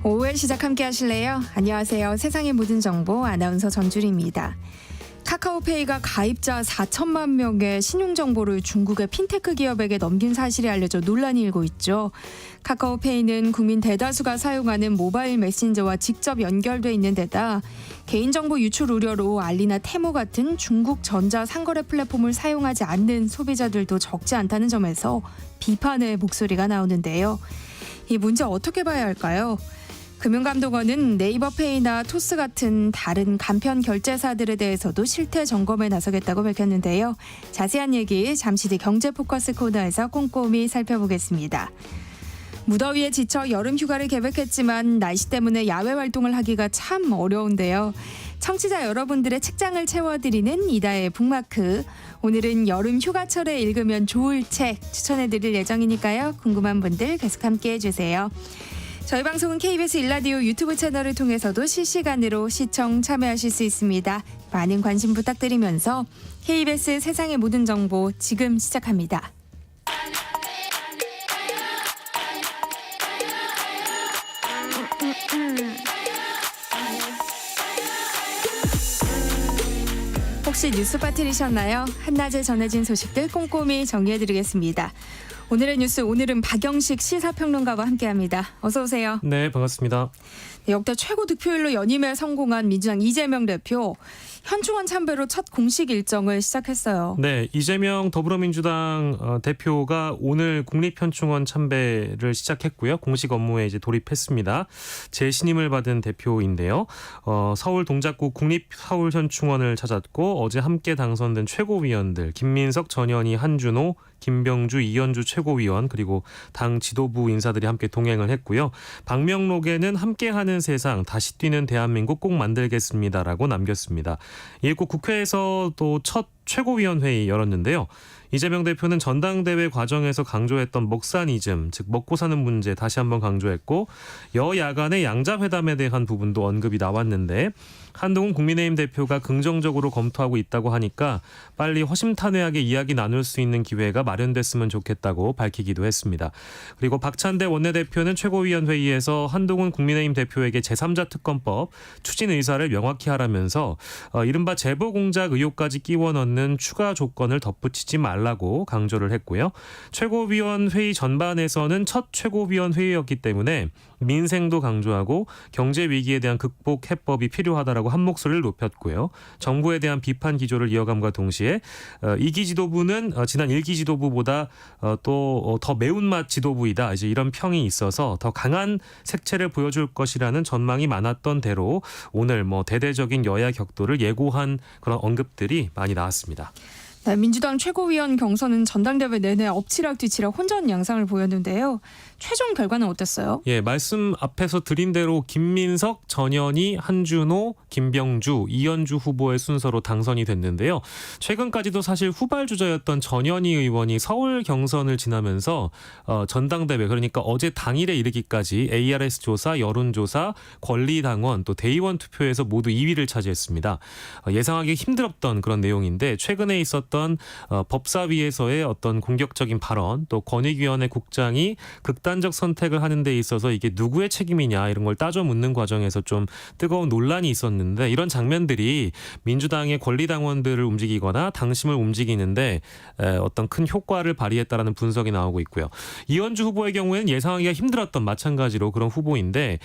5회 시작 함께 하실래요? 안녕하세요. 세상의 모든 정보 아나운서 전주리입니다. 카카오페이가 가입자 4천만 명의 신용정보를 중국의 핀테크 기업에게 넘긴 사실이 알려져 논란이 일고 있죠. 카카오페이는 국민 대다수가 사용하는 모바일 메신저와 직접 연결돼 있는 데다 개인정보 유출 우려로 알리나 테무 같은 중국 전자상거래 플랫폼을 사용하지 않는 소비자들도 적지 않다는 점에서 비판의 목소리가 나오는데요. 이 문제 어떻게 봐야 할까요? 금융감독원은 네이버페이나 토스 같은 다른 간편 결제사들에 대해서도 실태 점검에 나서겠다고 밝혔는데요. 자세한 얘기 잠시 뒤 경제포커스 코너에서 꼼꼼히 살펴보겠습니다. 무더위에 지쳐 여름 휴가를 계획했지만 날씨 때문에 야외 활동을 하기가 참 어려운데요. 청취자 여러분들의 책장을 채워드리는 이다의 북마크. 오늘은 여름 휴가철에 읽으면 좋을 책 추천해드릴 예정이니까요. 궁금한 분들 계속 함께해 주세요. 저희 방송은 KBS 일라디오 유튜브 채널을 통해서도 실시간으로 시청 참여하실 수 있습니다. 많은 관심 부탁드리면서 KBS 세상의 모든 정보 지금 시작합니다. 혹시 뉴스 빠뜨리셨나요? 한낮에 전해진 소식들 꼼꼼히 정리해드리겠습니다. 오늘의 뉴스, 오늘은 박영식 시사평론가와 함께합니다. 어서 오세요. 네, 반갑습니다. 네, 역대 최고 득표율로 연임에 성공한 민주당 이재명 대표. 현충원 참배로 첫 공식 일정을 시작했어요. 네, 이재명 더불어민주당 대표가 오늘 국립현충원 참배를 시작했고요. 공식 업무에 이제 돌입했습니다. 재신임을 받은 대표인데요. 서울 동작구 국립서울현충원을 찾았고 어제 함께 당선된 최고위원들 김민석, 전현희, 한준호, 김병주, 이현주 최고위원 그리고 당 지도부 인사들이 함께 동행을 했고요. 방명록에는 함께하는 세상, 다시 뛰는 대한민국 꼭 만들겠습니다라고 남겼습니다. 이에 꼭 국회에서도 첫 최고위원회의 열었는데요. 이재명 대표는 전당대회 과정에서 강조했던 먹사니즘, 즉 먹고 사는 문제 다시 한번 강조했고 여야 간의 양자회담에 대한 부분도 언급이 나왔는데 한동훈 국민의힘 대표가 긍정적으로 검토하고 있다고 하니까 빨리 허심탄회하게 이야기 나눌 수 있는 기회가 마련됐으면 좋겠다고 밝히기도 했습니다. 그리고 박찬대 원내대표는 최고위원회의에서 한동훈 국민의힘 대표에게 제3자 특검법 추진 의사를 명확히 하라면서 이른바 제보공작 의혹까지 끼워 넣는 추가 조건을 덧붙이지 말라고 강조를 했고요. 최고위원 회의 전반에서는 첫 최고위원 회의였기 때문에 민생도 강조하고 경제 위기에 대한 극복 해법이 필요하다라고 한 목소리를 높였고요. 정부에 대한 비판 기조를 이어감과 동시에 2기 지도부는 지난 1기 지도부보다 또 더 매운맛 지도부이다. 이제 이런 평이 있어서 더 강한 색채를 보여줄 것이라는 전망이 많았던 대로 오늘 대대적인 여야 격돌을 예고한 그런 언급들이 많이 나왔습니다. 네, 민주당 최고위원 경선은 전당대회 내내 엎치락뒤치락 혼전 양상을 보였는데요. 최종 결과는 어땠어요? 예, 말씀 앞에서 드린 대로 김민석, 전현희, 한준호, 김병주, 이현주 후보의 순서로 당선이 됐는데요. 최근까지도 사실 후발주자였던 전현희 의원이 서울 경선을 지나면서 전당대회 그러니까 어제 당일에 이르기까지 ARS 조사, 여론조사, 권리당원 또 대의원 투표에서 모두 2위를 차지했습니다. 예상하기 힘들었던 그런 내용인데 최근에 있었던 법사위에서의 어떤 공격적인 발언 또 권익위원회 국장이 극단적 선택을 하는 데 있어서 이게 누구의 책임이냐 이런 걸 따져 묻는 과정에서 좀 뜨거운 논란이 있었는데 이런 장면들이 민주당의 권리당원들을 움직이거나 당심을 움직이는데 어떤 큰 효과를 발휘했다라는 분석이 나오고 있고요. 이현주 후보의 경우에는 예상하기가 힘들었던 마찬가지로 그런 후보인데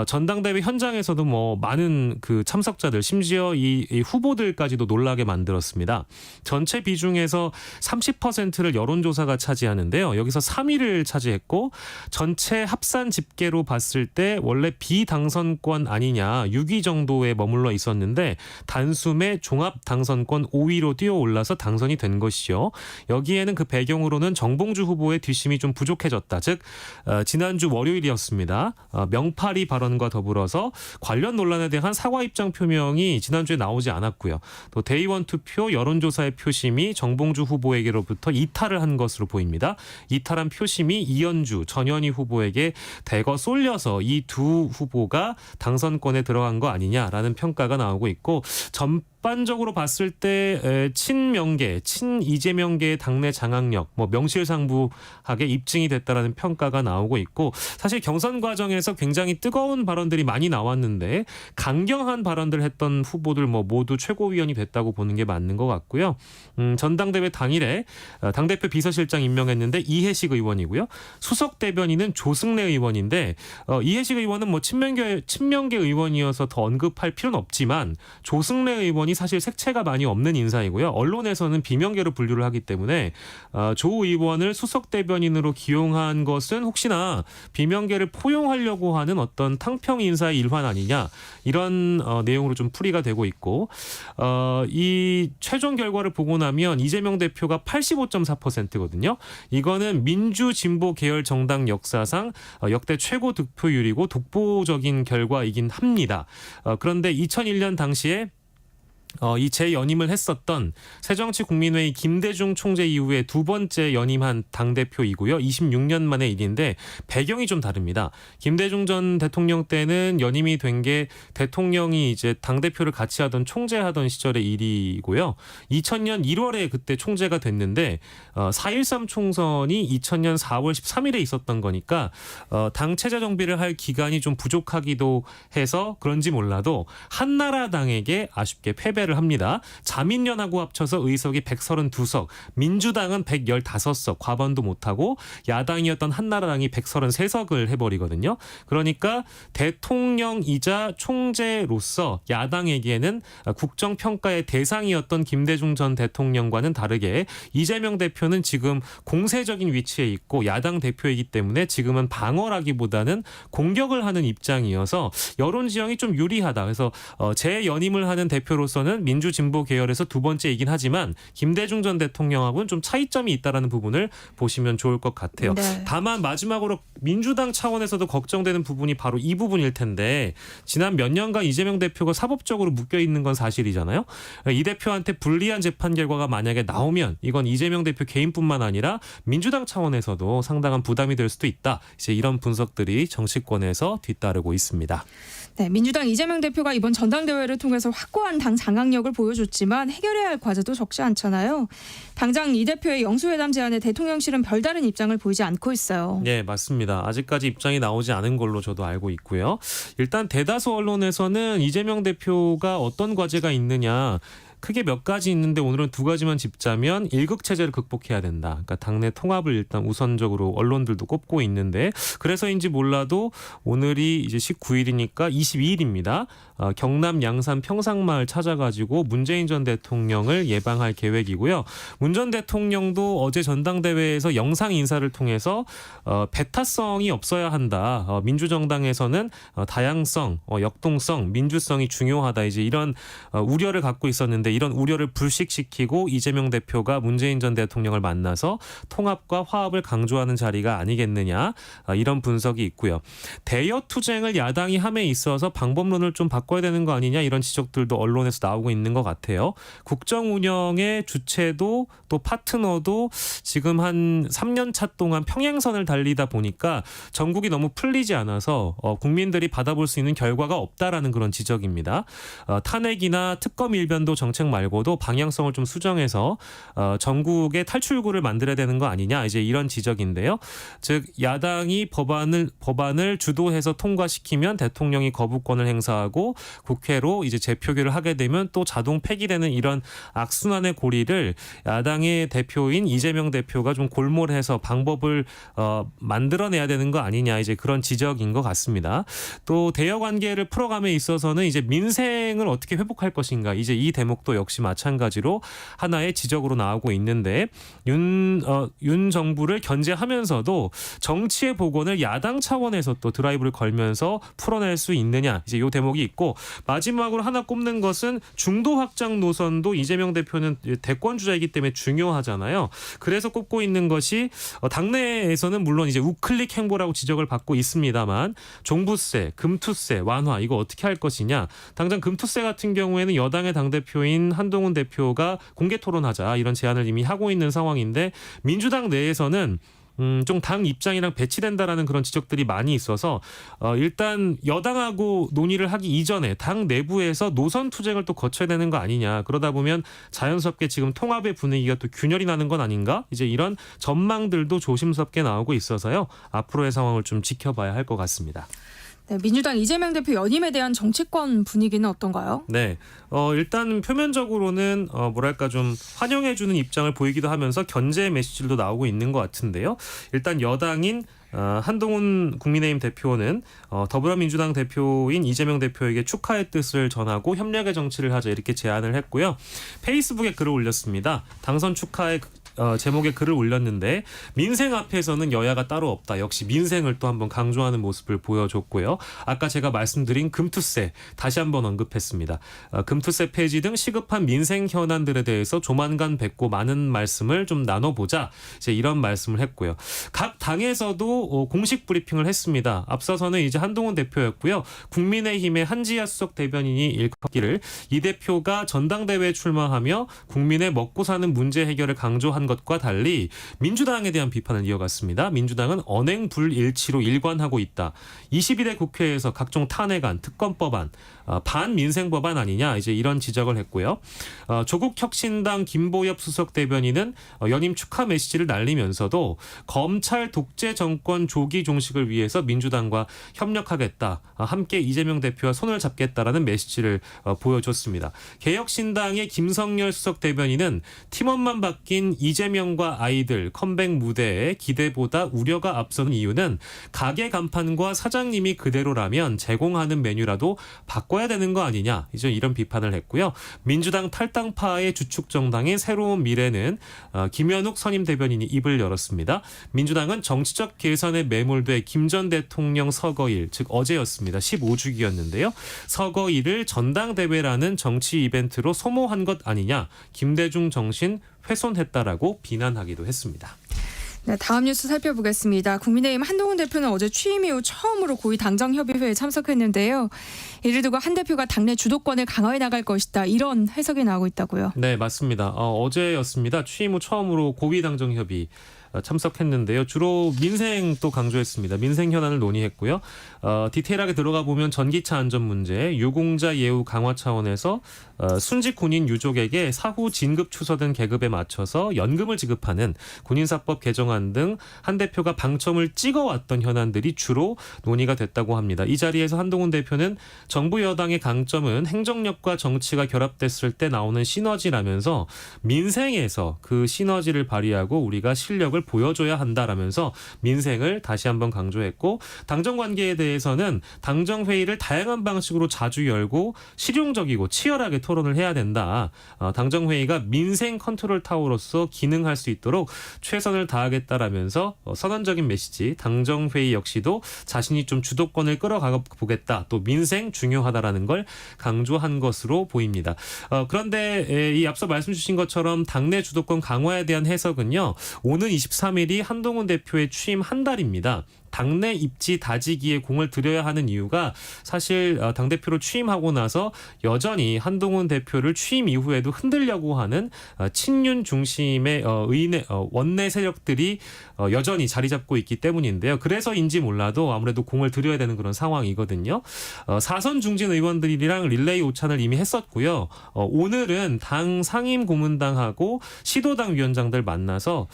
전당대회 현장에서도 많은 그 참석자들 심지어 이 후보들까지도 놀라게 만들었습니다. 전체 비중에서 30%를 여론조사가 차지하는데요. 여기서 3위를 차지했고 전체 합산 집계로 봤을 때 원래 비당선권 아니냐 6위 정도에 머물러 있었는데 단숨에 종합 당선권 5위로 뛰어올라서 당선이 된 것이죠. 여기에는 그 배경으로는 정봉주 후보의 뒷심이 좀 부족해졌다. 즉 지난주 월요일이었습니다. 명파리 발언과 더불어서 관련 논란에 대한 사과 입장 표명이 지난주에 나오지 않았고요. 또 대의원 투표 여론조사의 표심이 정봉주 후보에게로부터 이탈을 한 것으로 보입니다. 이탈한 표심이 이현주, 전현희 후보에게 대거 쏠려서 이 두 후보가 당선권에 들어간 거 아니냐라는 평가가 나오고 있고 전반적으로 봤을 때 친명계, 친이재명계의 당내 장악력, 뭐 명실상부하게 입증이 됐다라는 평가가 나오고 있고 사실 경선 과정에서 굉장히 뜨거운 발언들이 많이 나왔는데 강경한 발언들 했던 후보들 뭐 모두 최고위원이 됐다고 보는 게 맞는 것 같고요. 전당대회 당일에 당대표 비서실장 임명했는데 이해식 의원이고요. 수석 대변인은 조승래 의원인데 이해식 의원은 뭐 친명계 의원이어서 더 언급할 필요는 없지만 조승래 의원이 사실 색채가 많이 없는 인사이고요. 언론에서는 비명계로 분류를 하기 때문에 조 의원을 수석 대변인으로 기용한 것은 혹시나 비명계를 포용하려고 하는 어떤 탕평 인사의 일환 아니냐 이런 내용으로 좀 풀이가 되고 있고 이 최종 결과를 보고 나면 이재명 대표가 85.4%거든요. 이거는 민주진보 계열 정당 역사상 역대 최고 득표율이고 독보적인 결과이긴 합니다. 그런데 2001년 당시에 이 재연임을 했었던 새정치국민회의 김대중 총재 이후에 두 번째 연임한 당대표이고요. 26년 만의 일인데 배경이 좀 다릅니다. 김대중 전 대통령 때는 연임이 된 게 대통령이 이제 당대표를 같이 하던 총재하던 시절의 일이고요. 2000년 1월에 그때 총재가 됐는데 4.13 총선이 2000년 4월 13일에 있었던 거니까 당 체제 정비를 할 기간이 좀 부족하기도 해서 그런지 몰라도 한나라당에게 아쉽게 패배를 합니다. 자민련하고 합쳐서 의석이 132석, 민주당은 115석, 과반도 못하고 야당이었던 한나라당이 133석을 해버리거든요. 그러니까 대통령이자 총재로서 야당에게는 국정평가의 대상이었던 김대중 전 대통령과는 다르게 이재명 대표는 지금 공세적인 위치에 있고 야당 대표이기 때문에 지금은 방어라기보다는 공격을 하는 입장이어서 여론 지형이 좀 유리하다. 그래서 재연임을 하는 대표로서는 민주진보 계열에서 두 번째이긴 하지만 김대중 전 대통령하고는 좀 차이점이 있다라는 부분을 보시면 좋을 것 같아요. 네. 다만 마지막으로 민주당 차원에서도 걱정되는 부분이 바로 이 부분일 텐데 지난 몇 년간 이재명 대표가 사법적으로 묶여 있는 건 사실이잖아요. 이 대표한테 불리한 재판 결과가 만약에 나오면 이건 이재명 대표 개인뿐만 아니라 민주당 차원에서도 상당한 부담이 될 수도 있다. 이제 이런 분석들이 정치권에서 뒤따르고 있습니다. 네, 민주당 이재명 대표가 이번 전당대회를 통해서 확고한 당 장악력을 보여줬지만 해결해야 할 과제도 적지 않잖아요. 당장 이 대표의 영수회담 제안에 대통령실은 별다른 입장을 보이지 않고 있어요. 네, 맞습니다. 아직까지 입장이 나오지 않은 걸로 저도 알고 있고요. 일단 대다수 언론에서는 이재명 대표가 어떤 과제가 있느냐 크게 몇 가지 있는데 오늘은 두 가지만 짚자면 일극 체제를 극복해야 된다. 그러니까 당내 통합을 일단 우선적으로 언론들도 꼽고 있는데 그래서인지 몰라도 오늘이 이제 19일이니까 22일입니다. 경남 양산 평상마을 찾아가지고 문재인 전 대통령을 예방할 계획이고요. 문 전 대통령도 어제 전당대회에서 영상 인사를 통해서 배타성이 없어야 한다. 민주정당에서는 다양성, 역동성, 민주성이 중요하다. 이제 이런 우려를 갖고 있었는데 이런 우려를 불식시키고 이재명 대표가 문재인 전 대통령을 만나서 통합과 화합을 강조하는 자리가 아니겠느냐 이런 분석이 있고요. 대여 투쟁을 야당이 함에 있어서 방법론을 좀 바꿔야 되는 거 아니냐 이런 지적들도 언론에서 나오고 있는 것 같아요. 국정 운영의 주체도 또 파트너도 지금 한 3년 차 동안 평행선을 달리다 보니까 전국이 너무 풀리지 않아서 국민들이 받아볼 수 있는 결과가 없다라는 그런 지적입니다. 탄핵이나 특검 일변도 정책 말고도 방향성을 좀 수정해서 전국의 탈출구를 만들어야 되는 거 아니냐 이제 이런 지적인데요. 즉 야당이 법안을 주도해서 통과시키면 대통령이 거부권을 행사하고 국회로 이제 재표결을 하게 되면 또 자동 폐기되는 이런 악순환의 고리를 야당의 대표인 이재명 대표가 좀 골몰해서 방법을 만들어내야 되는 거 아니냐 이제 그런 지적인 것 같습니다. 또 대여 관계를 풀어감에 있어서는 이제 민생을 어떻게 회복할 것인가 이제 이 대목도 역시 마찬가지로 하나의 지적으로 나오고 있는데 윤 정부를 견제하면서도 정치의 복원을 야당 차원에서 또 드라이브를 걸면서 풀어낼 수 있느냐 이제 이 대목이 있고 마지막으로 하나 꼽는 것은 중도 확장 노선도 이재명 대표는 대권 주자이기 때문에 중요하잖아요. 그래서 꼽고 있는 것이 당내에서는 물론 이제 우클릭 행보라고 지적을 받고 있습니다만 종부세, 금투세 완화 이거 어떻게 할 것이냐. 당장 금투세 같은 경우에는 여당의 당대표인 한동훈 대표가 공개 토론하자 이런 제안을 이미 하고 있는 상황인데 민주당 내에서는 좀 당 입장이랑 배치된다라는 그런 지적들이 많이 있어서 일단 여당하고 논의를 하기 이전에 당 내부에서 노선 투쟁을 또 거쳐야 되는 거 아니냐. 그러다 보면 자연스럽게 지금 통합의 분위기가 또 균열이 나는 건 아닌가? 이제 이런 전망들도 조심스럽게 나오고 있어서요. 앞으로의 상황을 좀 지켜봐야 할 것 같습니다. 네, 민주당 이재명 대표 연임에 대한 정치권 분위기는 어떤가요? 네, 일단 표면적으로는 뭐랄까 좀 환영해주는 입장을 보이기도 하면서 견제 메시지도 나오고 있는 것 같은데요. 일단 여당인 한동훈 국민의힘 대표는 더불어민주당 대표인 이재명 대표에게 축하의 뜻을 전하고 협력의 정치를 하자 이렇게 제안을 했고요. 페이스북에 글을 올렸습니다. 당선 축하의 제목의 글을 올렸는데 민생 앞에서는 여야가 따로 없다. 역시 민생을 또 한번 강조하는 모습을 보여줬고요. 아까 제가 말씀드린 금투세 다시 한번 언급했습니다. 금투세 폐지 등 시급한 민생 현안들에 대해서 조만간 뵙고 많은 말씀을 좀 나눠보자. 이제 이런 말씀을 했고요. 각 당에서도 공식 브리핑을 했습니다. 앞서서는 이제 한동훈 대표였고요. 국민의힘의 한지아 수석 대변인이 일컫기를 이 대표가 전당대회에 출마하며 국민의 먹고 사는 문제 해결을 강조한 것과 달리 민주당에 대한 비판을 이어갔습니다. 민주당은 언행 불일치로 일관하고 있다. 22대 국회에서 각종 탄핵안, 특검법안, 반민생법안 아니냐 이제 이런 지적을 했고요. 조국혁신당 김보엽 수석 대변인은 연임 축하 메시지를 날리면서도 검찰 독재 정권 조기 종식을 위해서 민주당과 협력하겠다. 함께 이재명 대표와 손을 잡겠다라는 메시지를 보여줬습니다. 개혁신당의 김성열 수석 대변인은 팀원만 바뀐 이재명과 아이들 컴백 무대에 기대보다 우려가 앞서는 이유는 가게 간판과 사장님이 그대로라면 제공하는 메뉴라도 바꿔야 되는 거 아니냐. 이제 이런 비판을 했고요. 민주당 탈당파의 주축 정당인 새로운 미래는 김현욱 선임 대변인이 입을 열었습니다. 민주당은 정치적 계산에 매몰돼 김 전 대통령 서거일, 즉 어제였습니다. 15주기였는데요. 서거일을 전당대회라는 정치 이벤트로 소모한 것 아니냐. 김대중 정신 훼손했다라고 비난하기도 했습니다. 네, 다음 뉴스 살펴보겠습니다. 국민의힘 한동훈 대표는 어제 취임 이후 처음으로 고위 당정협의회에 참석했는데요. 이를 두고 한 대표가 당내 주도권을 강화해 나갈 것이다. 이런 해석이 나오고 있다고요. 네, 맞습니다. 어제였습니다. 취임 후 처음으로 고위 당정협의 참석했는데요. 주로 민생 또 강조했습니다. 민생 현안을 논의했고요. 디테일하게 들어가 보면 전기차 안전 문제, 유공자 예우 강화 차원에서 순직 군인 유족에게 사후 진급 추서된 계급에 맞춰서 연금을 지급하는 군인사법 개정안 등 한 대표가 방점을 찍어왔던 현안들이 주로 논의가 됐다고 합니다. 이 자리에서 한동훈 대표는 정부 여당의 강점은 행정력과 정치가 결합됐을 때 나오는 시너지라면서 민생에서 그 시너지를 발휘하고 우리가 실력을 보여줘야 한다라면서 민생을 다시 한번 강조했고 당정 관계에 대해서는 당정 회의를 다양한 방식으로 자주 열고 실용적이고 치열하게 토론을 해야 된다. 당정 회의가 민생 컨트롤 타워로서 기능할 수 있도록 최선을 다하겠다라면서 선언적인 메시지. 당정 회의 역시도 자신이 좀 주도권을 끌어가 보겠다. 또 민생 중요하다라는 걸 강조한 것으로 보입니다. 그런데 이 앞서 말씀 주신 것처럼 당내 주도권 강화에 대한 해석은요. 오는 23일이 한동훈 대표의 취임 한 달입니다. 당내 입지 다지기에 공을 들여야 하는 이유가 사실 당대표로 취임하고 나서 여전히 한동훈 대표를 취임 이후에도 흔들려고 하는 친윤 중심의 원내 세력들이 여전히 자리 잡고 있기 때문인데요. 그래서인지 몰라도 아무래도 공을 들여야 되는 그런 상황이거든요. 사선 중진 의원들이랑 릴레이 오찬을 이미 했었고요. 오늘은 당 상임 고문당하고 시도당 위원장들 만나서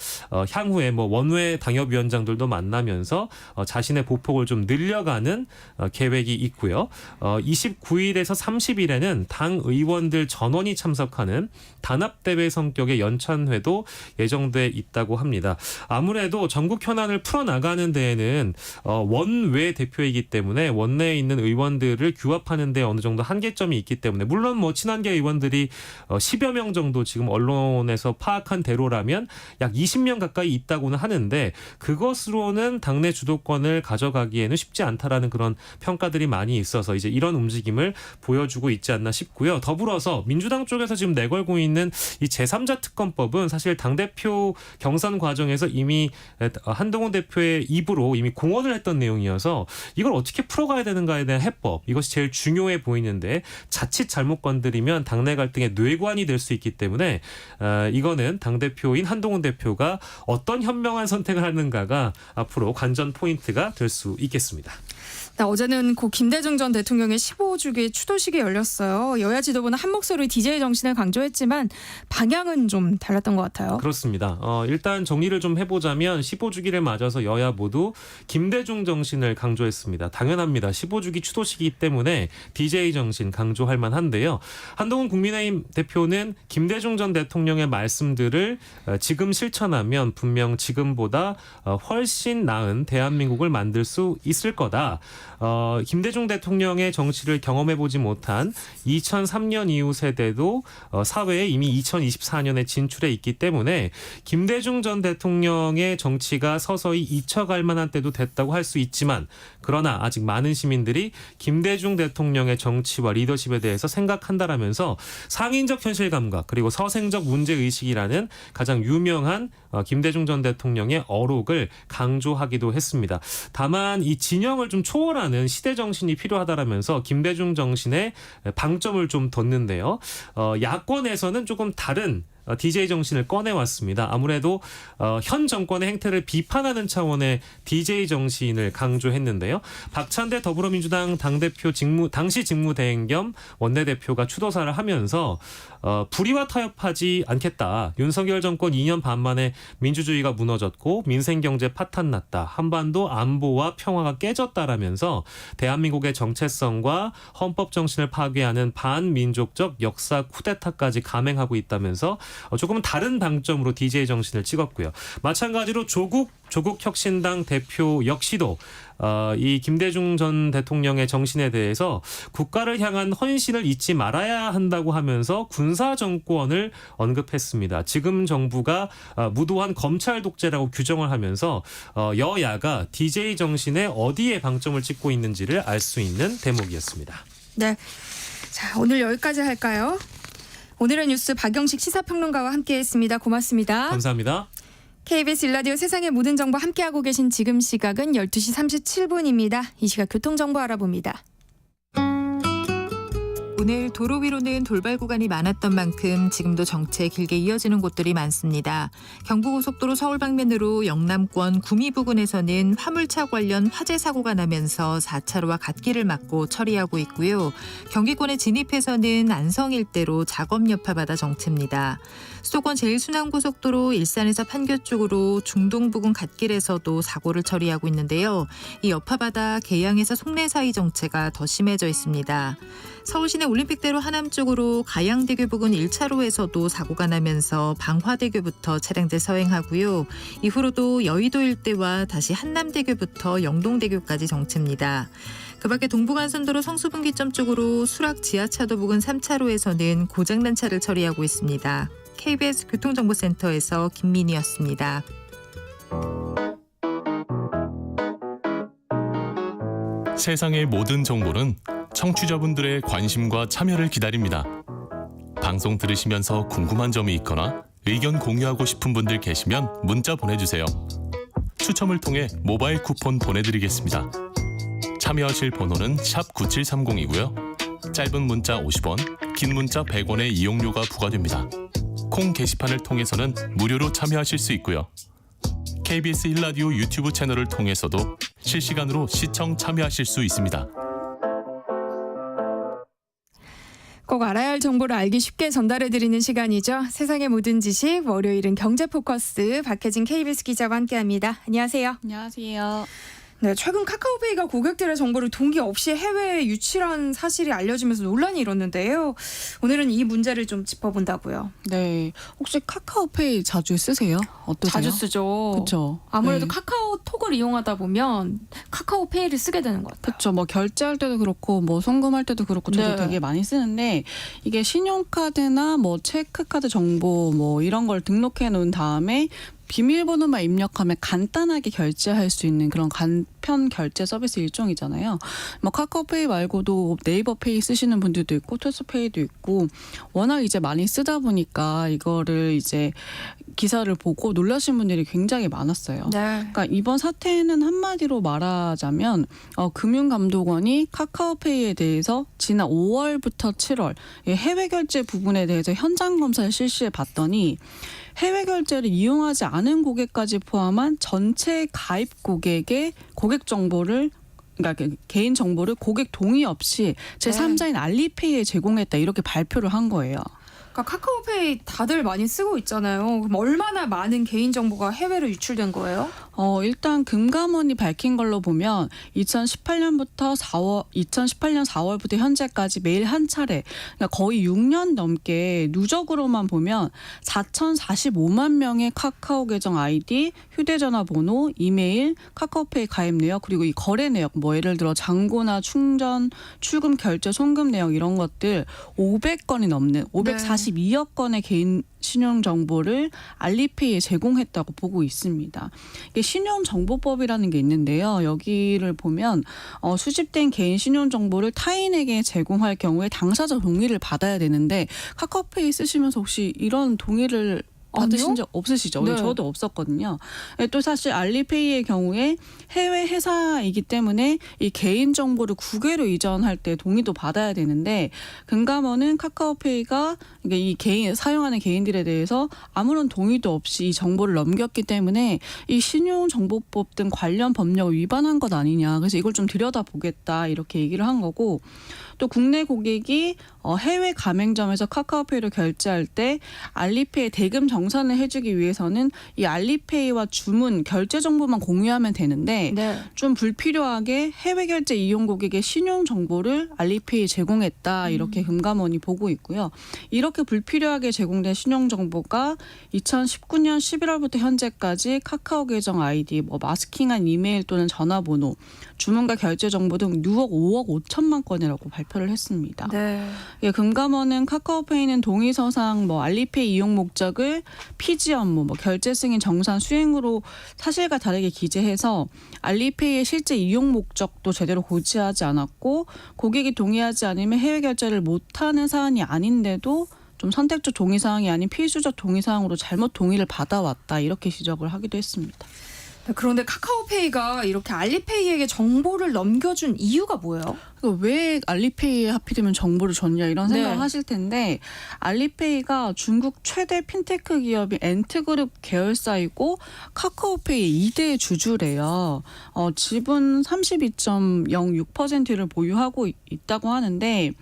향후에 뭐 원외 당협위원장들도 만나면서 자신의 보폭을 좀 늘려가는 계획이 있고요. 29일에서 30일에는 당 의원들 전원이 참석하는 단합대회 성격의 연찬회도 예정돼 있다고 합니다. 아무래도 전국 현안을 풀어나가는 데에는 원외 대표이기 때문에 원내에 있는 의원들을 규합하는 데 어느 정도 한계점이 있기 때문에 물론 뭐 친한계 의원들이 10여 명 정도 지금 언론에서 파악한 대로라면 약 20명 가까이 있다고는 하는데 그것으로는 당내 주도 주도권을 가져가기에는 쉽지 않다라는 그런 평가들이 많이 있어서 이제 이런 움직임을 보여주고 있지 않나 싶고요. 더불어서 민주당 쪽에서 지금 내걸고 있는 이 제3자 특검법은 사실 당대표 경선 과정에서 이미 한동훈 대표의 입으로 이미 공언을 했던 내용이어서 이걸 어떻게 풀어가야 되는가에 대한 해법, 이것이 제일 중요해 보이는데 자칫 잘못 건드리면 당내 갈등의 뇌관이 될 수 있기 때문에 이거는 당대표인 한동훈 대표가 어떤 현명한 선택을 하는가가 앞으로 관전 포인트가 될 수 있겠습니다. 어제는 고 김대중 전 대통령의 15주기 추도식이 열렸어요. 여야 지도부는 한 목소리 DJ 정신을 강조했지만 방향은 좀 달랐던 것 같아요. 그렇습니다. 일단 정리를 좀 해보자면 15주기를 맞아서 여야 모두 김대중 정신을 강조했습니다. 당연합니다. 15주기 추도식이기 때문에 DJ 정신 강조할 만한데요. 한동훈 국민의힘 대표는 김대중 전 대통령의 말씀들을 지금 실천하면 분명 지금보다 훨씬 나은 대한민국을 만들 수 있을 거다. 김대중 대통령의 정치를 경험해보지 못한 2003년 이후 세대도 사회에 이미 2024년에 진출해 있기 때문에 김대중 전 대통령의 정치가 서서히 잊혀갈 만한 때도 됐다고 할 수 있지만 그러나 아직 많은 시민들이 김대중 대통령의 정치와 리더십에 대해서 생각한다라면서 상인적 현실감각 그리고 서생적 문제의식이라는 가장 유명한 김대중 전 대통령의 어록을 강조하기도 했습니다. 다만 이 진영을 좀 초월하는 시대 정신이 필요하다라면서 김대중 정신에 방점을 좀 뒀는데요. 야권에서는 조금 다른 DJ 정신을 꺼내왔습니다. 아무래도 현 정권의 행태를 비판하는 차원의 DJ 정신을 강조했는데요. 박찬대 더불어민주당 당대표 당시 직무대행 겸 원내대표가 추도사를 하면서 불의와 타협하지 않겠다. 윤석열 정권 2년 반 만에 민주주의가 무너졌고 민생경제 파탄났다. 한반도 안보와 평화가 깨졌다라면서 대한민국의 정체성과 헌법 정신을 파괴하는 반민족적 역사 쿠데타까지 감행하고 있다면서 조금은 다른 방점으로 DJ 정신을 찍었고요. 마찬가지로 조국혁신당 대표 역시도 이 김대중 전 대통령의 정신에 대해서 국가를 향한 헌신을 잊지 말아야 한다고 하면서 군사정권을 언급했습니다. 지금 정부가 무도한 검찰 독재라고 규정을 하면서 여야가 DJ 정신에 어디에 방점을 찍고 있는지를 알 수 있는 대목이었습니다. 네, 자 오늘 여기까지 할까요? 오늘의 뉴스 박영식 시사평론가와 함께했습니다. 고맙습니다. 감사합니다. KBS 1라디오 세상의 모든 정보 함께하고 계신 지금 시각은 12시 37분입니다. 이 시각 교통정보 알아봅니다. 오늘 도로 위로는 돌발 구간이 많았던 만큼 지금도 정체 길게 이어지는 곳들이 많습니다. 경부고속도로 서울 방면으로 영남권 구미 부근에서는 화물차 관련 화재 사고가 나면서 4차로와 갓길을 막고 처리하고 있고요. 경기권에 진입해서는 안성 일대로 작업 여파받아 정체입니다. 수도권 제1순환고속도로 일산에서 판교 쪽으로 중동 부근 갓길에서도 사고를 처리하고 있는데요. 이 여파받아 계양에서 송내 사이 정체가 더 심해져 있습니다. 서울시내 올림픽대로 하남 쪽으로 가양대교 부근 1차로에서도 사고가 나면서 방화대교부터 차량들 서행하고요. 이후로도 여의도 일대와 다시 한남대교부터 영동대교까지 정체입니다. 그 밖에 동부간선도로 성수분기점 쪽으로 수락 지하차도 부근 3차로에서는 고장난 차를 처리하고 있습니다. KBS 교통정보센터에서 김민희였습니다. 세상의 모든 정보는 청취자분들의 관심과 참여를 기다립니다. 방송 들으시면서 궁금한 점이 있거나 의견 공유하고 싶은 분들 계시면 문자 보내주세요. 추첨을 통해 모바일 쿠폰 보내드리겠습니다. 참여하실 번호는 샵 9730이고요. 짧은 문자 50원, 긴 문자 100원의 이용료가 부과됩니다. 콩 게시판을 통해서는 무료로 참여하실 수 있고요. KBS 1라디오 유튜브 채널을 통해서도 실시간으로 시청 참여하실 수 있습니다. 꼭 알아야 할 정보를 알기 쉽게 전달해드리는 시간이죠. 세상의 모든 지식 월요일은 경제 포커스 박혜진 KBS 기자와 함께합니다. 안녕하세요. 안녕하세요. 네, 최근 카카오페이가 고객들의 정보를 동기 없이 해외에 유출한 사실이 알려지면서 논란이 일었는데요. 오늘은 이 문제를 좀 짚어본다고요. 네, 혹시 카카오페이 자주 쓰세요? 어떠세요? 자주 쓰죠. 그렇죠. 아무래도 네. 카카오톡을 이용하다 보면 카카오페이를 쓰게 되는 것 같아요. 그렇죠. 뭐 결제할 때도 그렇고 뭐 송금할 때도 그렇고 저도 네. 되게 많이 쓰는데 이게 신용카드나 뭐 체크카드 정보 뭐 이런 걸 등록해 놓은 다음에 비밀번호만 입력하면 간단하게 결제할 수 있는 그런 간편 결제 서비스 일종이잖아요. 뭐 카카오페이 말고도 네이버페이 쓰시는 분들도 있고 토스페이도 있고 워낙 이제 많이 쓰다 보니까 이거를 이제 기사를 보고 놀라신 분들이 굉장히 많았어요. 네. 그러니까 이번 사태는 한마디로 말하자면 금융감독원이 카카오페이에 대해서 지난 5월부터 7월 해외 결제 부분에 대해서 현장 검사를 실시해 봤더니 해외 결제를 이용하지 않은 고객까지 포함한 전체 가입 고객의 고객 정보를 그러니까 개인 정보를 고객 동의 없이 제3자인 알리페이에 제공했다 이렇게 발표를 한 거예요. 그러니까 카카오페이 다들 많이 쓰고 있잖아요. 그럼 얼마나 많은 개인 정보가 해외로 유출된 거예요? 일단 금감원이 밝힌 걸로 보면 2018년 4월부터 현재까지 매일 한 차례, 그러니까 거의 6년 넘게 누적으로만 보면 4,045만 명의 카카오 계정 아이디, 휴대전화 번호, 이메일, 카카오페이 가입 내역, 그리고 이 거래 내역, 뭐 예를 들어 잔고나 충전, 출금 결제, 송금 내역 이런 것들 500건이 넘는 542억 건의 개인 신용 정보를 알리페이에 제공했다고 보고 있습니다. 이게 신용정보법이라는 게 있는데요. 여기를 보면 수집된 개인 신용 정보를 타인에게 제공할 경우에 당사자 동의를 받아야 되는데 카카오페이 쓰시면서 혹시 이런 동의를 받으신 적 없으시죠? 네. 저도 없었거든요. 또 사실 알리페이의 경우에 해외 회사이기 때문에 이 개인 정보를 국외로 이전할 때 동의도 받아야 되는데 금감원은 카카오페이가 이 개인 사용하는 개인들에 대해서 아무런 동의도 없이 이 정보를 넘겼기 때문에 이 신용정보법 등 관련 법령을 위반한 것 아니냐. 그래서 이걸 좀 들여다보겠다 이렇게 얘기를 한 거고 또 국내 고객이 해외 가맹점에서 카카오페이로 결제할 때 알리페이 대금 정산을 해주기 위해서는 이 알리페이와 주문 결제 정보만 공유하면 되는데 네. 좀 불필요하게 해외 결제 이용 고객의 신용 정보를 알리페이에 제공했다 이렇게 금감원이 보고 있고요. 이렇게 불필요하게 제공된 신용 정보가 2019년 11월부터 현재까지 카카오 계정 아이디, 뭐 마스킹한 이메일 또는 전화번호, 주문과 결제 정보 등 6억 5억 5천만 건이라고 발표를 했습니다. 네. 금감원은 카카오페이는 동의서상 뭐 알리페이 이용 목적을 피지 업무, 뭐 결제 승인 정산 수행으로 사실과 다르게 기재해서 알리페이의 실제 이용 목적도 제대로 고지하지 않았고 고객이 동의하지 않으면 해외 결제를 못하는 사안이 아닌데도 좀 선택적 동의 사항이 아닌 필수적 동의 사항으로 잘못 동의를 받아왔다 이렇게 지적을 하기도 했습니다. 그런데 카카오페이가 이렇게 알리페이에게 정보를 넘겨준 이유가 뭐예요? 왜 알리페이에 하필이면 정보를 줬냐 이런 생각을 네. 하실 텐데 알리페이가 중국 최대 핀테크 기업인 엔트그룹 계열사이고 카카오페이 2대 주주래요. 지분 32.06%를 보유하고 있다고 하는데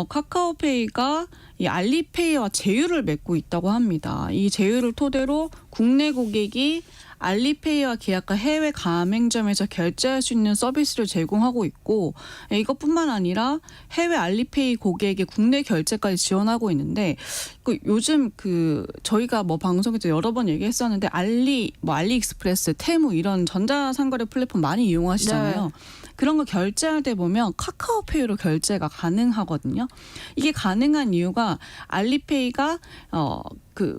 카카오페이가 이 알리페이와 제휴를 맺고 있다고 합니다. 이 제휴를 토대로 국내 고객이 알리페이와 계약한 해외 가맹점에서 결제할 수 있는 서비스를 제공하고 있고 이것뿐만 아니라 해외 알리페이 고객의 국내 결제까지 지원하고 있는데 요즘 저희가 뭐 방송에서 여러 번 얘기했었는데 알리익스프레스, 테무 이런 전자상거래 플랫폼 많이 이용하시잖아요. 네. 그런 거 결제할 때 보면 카카오페이로 결제가 가능하거든요. 이게 가능한 이유가 알리페이가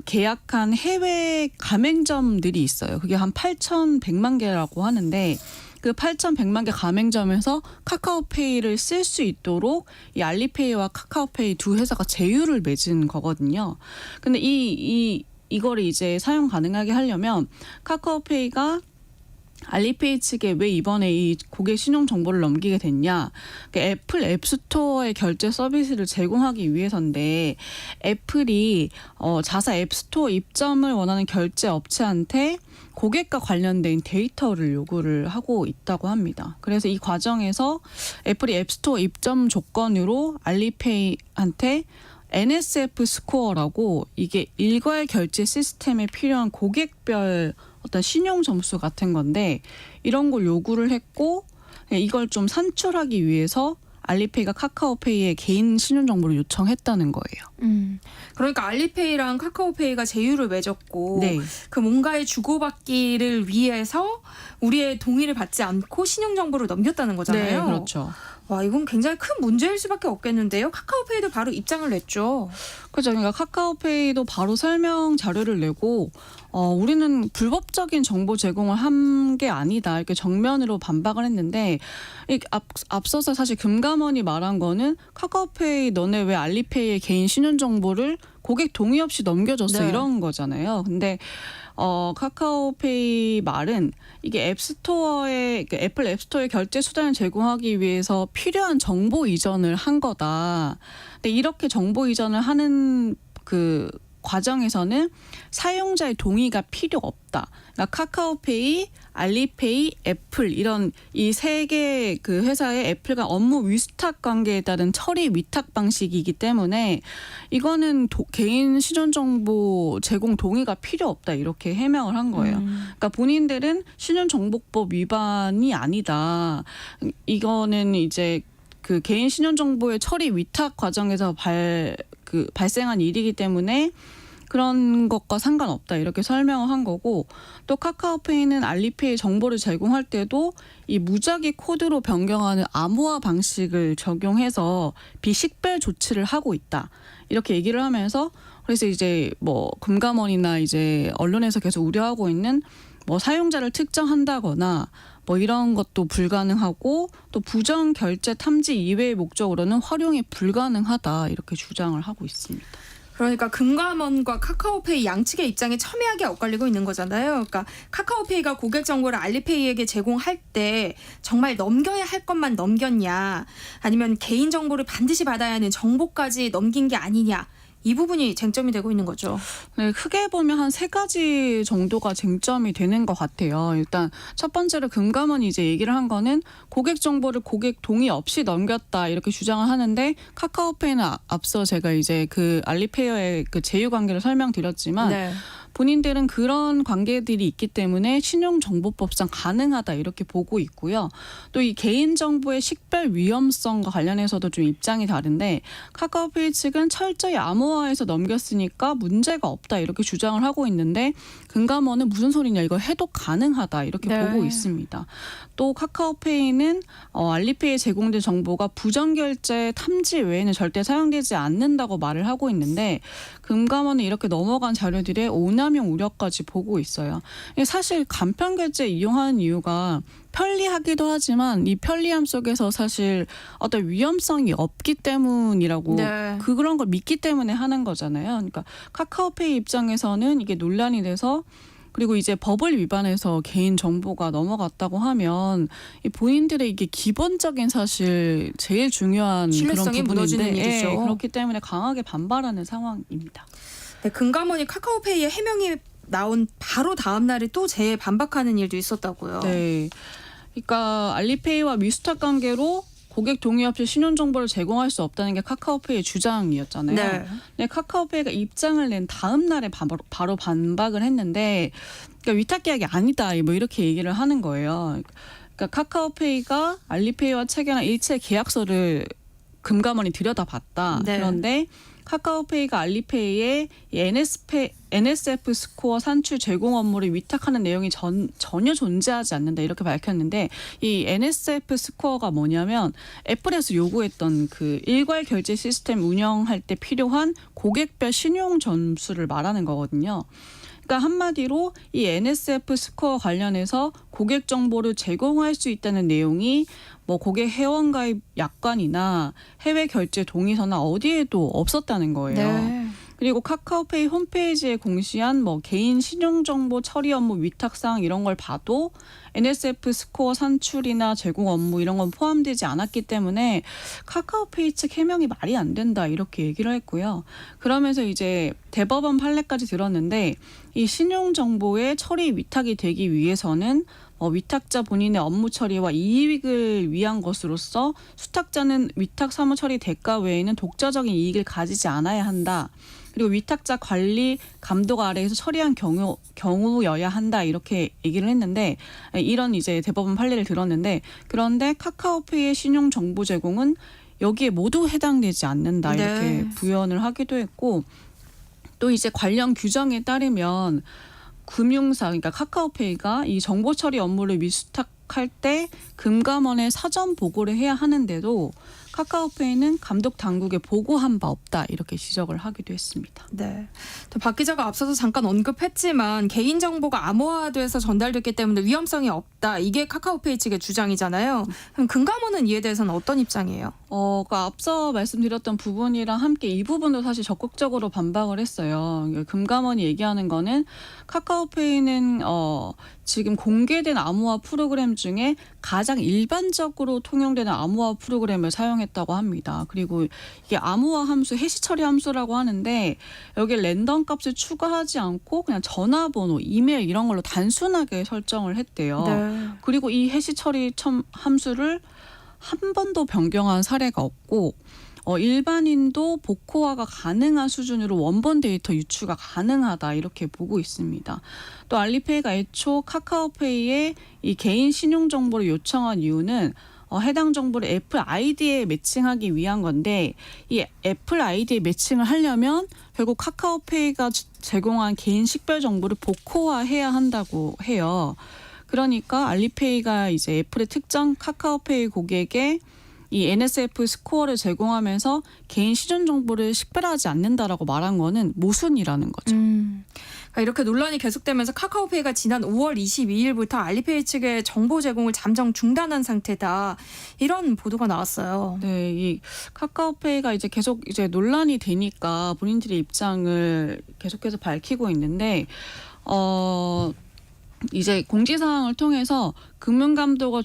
계약한 해외 가맹점들이 있어요. 그게 한 8,100만 개라고 하는데 그 8,100만 개 가맹점에서 카카오페이를 쓸 수 있도록 이 알리페이와 카카오페이 두 회사가 제휴를 맺은 거거든요. 근데 이거를 이제 사용 가능하게 하려면 카카오페이가 알리페이 측에 왜 이번에 이 고객 신용 정보를 넘기게 됐냐? 애플 앱스토어의 결제 서비스를 제공하기 위해서인데 애플이 자사 앱스토어 입점을 원하는 결제 업체한테 고객과 관련된 데이터를 요구를 하고 있다고 합니다. 그래서 이 과정에서 애플이 앱스토어 입점 조건으로 알리페이한테 NSF 스코어라고 이게 일괄 결제 시스템에 필요한 고객별 어떤 신용 점수 같은 건데 이런 걸 요구를 했고 이걸 좀 산출하기 위해서 알리페이가 카카오페이에 개인 신용 정보를 요청했다는 거예요. 그러니까 알리페이랑 카카오페이가 제휴를 맺었고 네. 그 뭔가의 주고받기를 위해서 우리의 동의를 받지 않고 신용 정보를 넘겼다는 거잖아요. 네, 그렇죠. 와, 이건 굉장히 큰 문제일 수밖에 없겠는데요. 카카오페이도 바로 입장을 냈죠. 그죠. 그러니까 카카오페이도 바로 설명 자료를 내고 우리는 불법적인 정보 제공을 한 게 아니다. 이렇게 정면으로 반박을 했는데 앞서서 사실 금감원이 말한 거는 카카오페이 너네 왜 알리페이의 개인 신용 정보를 고객 동의 없이 넘겨줬어 네. 이런 거잖아요. 근데 카카오페이 말은 이게 앱스토어에 애플 앱스토어에 결제 수단을 제공하기 위해서 필요한 정보 이전을 한 거다. 근데 이렇게 정보 이전을 하는 그 과정에서는 사용자의 동의가 필요 없다. 그러니까 카카오페이, 알리페이, 애플 이런 이 세 개 그 회사의 애플과 업무 위탁 관계에 따른 처리 위탁 방식이기 때문에 이거는 개인 신원 정보 제공 동의가 필요 없다 이렇게 해명을 한 거예요. 그러니까 본인들은 신용정보법 위반이 아니다. 이거는 이제 그 개인 신원 정보의 처리 위탁 과정에서 발생한 일이기 때문에 그런 것과 상관없다 이렇게 설명을 한 거고 또 카카오페이는 알리페이 정보를 제공할 때도 이 무작위 코드로 변경하는 암호화 방식을 적용해서 비식별 조치를 하고 있다 이렇게 얘기를 하면서 그래서 이제 뭐 금감원이나 이제 언론에서 계속 우려하고 있는 뭐 사용자를 특정한다거나 뭐 이런 것도 불가능하고 또 부정 결제 탐지 이외의 목적으로는 활용이 불가능하다 이렇게 주장을 하고 있습니다. 그러니까 금감원과 카카오페이 양측의 입장이 첨예하게 엇갈리고 있는 거잖아요. 그러니까 카카오페이가 고객 정보를 알리페이에게 제공할 때 정말 넘겨야 할 것만 넘겼냐 아니면 개인 정보를 반드시 받아야 하는 정보까지 넘긴 게 아니냐 이 부분이 쟁점이 되고 있는 거죠. 네, 크게 보면 한 3가지 정도가 쟁점이 되는 것 같아요. 일단 첫 번째로 금감원이 이제 얘기를 한 거는 고객 정보를 고객 동의 없이 넘겼다 이렇게 주장을 하는데 카카오페이는 앞서 제가 이제 그 알리페이어의 그 제휴 관계를 설명드렸지만 네. 본인들은 그런 관계들이 있기 때문에 신용정보법상 가능하다 이렇게 보고 있고요. 또 이 개인정보의 식별 위험성과 관련해서도 좀 입장이 다른데 카카오페이 측은 철저히 암호화해서 넘겼으니까 문제가 없다 이렇게 주장을 하고 있는데 금감원은 무슨 소리냐 이거 해도 가능하다 이렇게 네. 보고 있습니다. 또 카카오페이는 알리페이에 제공된 정보가 부정결제 탐지 외에는 절대 사용되지 않는다고 말을 하고 있는데 금감원은 이렇게 넘어간 자료들의 오남용 우려까지 보고 있어요. 사실 간편결제 이용하는 이유가 편리하기도 하지만 이 편리함 속에서 사실 어떤 위험성이 없기 때문이라고 네. 그런 걸 믿기 때문에 하는 거잖아요. 그러니까 카카오페이 입장에서는 이게 논란이 돼서 그리고 이제 법을 위반해서 개인 정보가 넘어갔다고 하면 이 본인들의 이게 기본적인 사실 제일 중요한 신뢰성이 그런 무너지는 부분인데 일이죠. 그렇기 때문에 강하게 반발하는 상황입니다. 네, 금감원이 카카오페이의 해명이 나온 바로 다음 날에 또 재반박하는 일도 있었다고요. 네. 그러니까 알리페이와 미수탁 관계로 고객 동의 없이 신용 정보를 제공할 수 없다는 게 카카오페이의 주장이었잖아요. 네. 근데 카카오페이가 입장을 낸 다음 날에 바로 반박을 했는데 그러니까 위탁 계약이 아니다 뭐 이렇게 얘기를 하는 거예요. 그러니까 카카오페이가 알리페이와 체결한 일체 계약서를 금감원이 들여다봤다. 네. 그런데 카카오페이가 알리페이에 NSF 스코어 산출 제공 업무를 위탁하는 내용이 전혀 존재하지 않는다 이렇게 밝혔는데 이 NSF 스코어가 뭐냐면 애플에서 요구했던 그 일괄 결제 시스템 운영할 때 필요한 고객별 신용 점수를 말하는 거거든요. 그러니까 한마디로 이 NSF 스코어 관련해서 고객 정보를 제공할 수 있다는 내용이 뭐 고객 회원가입 약관이나 해외 결제 동의서나 어디에도 없었다는 거예요. 네. 그리고 카카오페이 홈페이지에 공시한 뭐 개인 신용정보 처리 업무 위탁사항 이런 걸 봐도 NSF 스코어 산출이나 제공 업무 이런 건 포함되지 않았기 때문에 카카오페이 측 해명이 말이 안 된다 이렇게 얘기를 했고요. 그러면서 이제 대법원 판례까지 들었는데 이 신용정보의 처리 위탁이 되기 위해서는 위탁자 본인의 업무 처리와 이익을 위한 것으로서 수탁자는 위탁 사무 처리 대가 외에는 독자적인 이익을 가지지 않아야 한다. 그리고 위탁자 관리 감독 아래에서 처리한 경우여야 한다 이렇게 얘기를 했는데 이런 이제 대법원 판례를 들었는데 그런데 카카오페이의 신용 정보 제공은 여기에 모두 해당되지 않는다 이렇게 네. 부연을 하기도 했고 또 이제 관련 규정에 따르면 금융사 그러니까 카카오페이가 이 정보 처리 업무를 감독할 때 금감원에 사전 보고를 해야 하는데도 카카오페이는 감독 당국에 보고한 바 없다 이렇게 지적을 하기도 했습니다. 네. 또 박 기자가 앞서서 잠깐 언급했지만 개인정보가 암호화돼서 전달됐기 때문에 위험성이 없다. 이게 카카오페이 측의 주장이잖아요. 그럼 금감원은 이에 대해서는 어떤 입장이에요? 그러니까 앞서 말씀드렸던 부분이랑 함께 이 부분도 사실 적극적으로 반박을 했어요. 금감원이 얘기하는 거는 카카오페이는 지금 공개된 암호화 프로그램 중에 가장 일반적으로 통용되는 암호화 프로그램을 사용했다고 합니다. 그리고 이게 암호화 함수, 해시 처리 함수라고 하는데 여기에 랜덤 값을 추가하지 않고 그냥 전화번호, 이메일 이런 걸로 단순하게 설정을 했대요. 네. 그리고 이 해시 처리 함수를 한 번도 변경한 사례가 없고 일반인도 복호화가 가능한 수준으로 원본 데이터 유추가 가능하다 이렇게 보고 있습니다. 또 알리페이가 애초 카카오페이에 이 개인 신용 정보를 요청한 이유는 해당 정보를 애플 아이디에 매칭하기 위한 건데 이 애플 아이디에 매칭을 하려면 결국 카카오페이가 제공한 개인 식별 정보를 복호화해야 한다고 해요. 그러니까 알리페이가 이제 애플의 특정 카카오페이 고객에 이 NSF 스코어를 제공하면서 개인 시준 정보를 식별하지 않는다라고 말한 거는 모순이라는 거죠. 그러니까 이렇게 논란이 계속되면서 카카오페이가 지난 5월 22일부터 알리페이 측의 정보 제공을 잠정 중단한 상태다. 이런 보도가 나왔어요. 네, 이 카카오페이가 이제 계속 이제 논란이 되니까 본인들의 입장을 계속해서 밝히고 있는데 이제 공지사항을 통해서 금융감독원의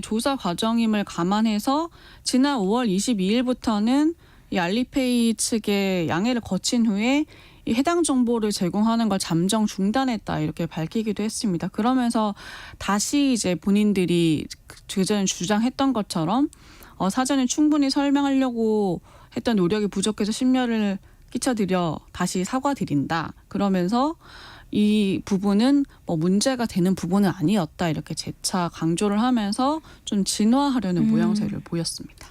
조사 과정임을 감안해서 지난 5월 22일부터는 이 알리페이 측의 양해를 거친 후에 이 해당 정보를 제공하는 걸 잠정 중단했다 이렇게 밝히기도 했습니다. 그러면서 다시 이제 본인들이 그전에 주장했던 것처럼 사전에 충분히 설명하려고 했던 노력이 부족해서 심려를 끼쳐드려 다시 사과드린다. 그러면서 이 부분은 문제가 되는 부분은 아니었다 이렇게 재차 강조를 하면서 좀 진화하려는 모양새를 보였습니다.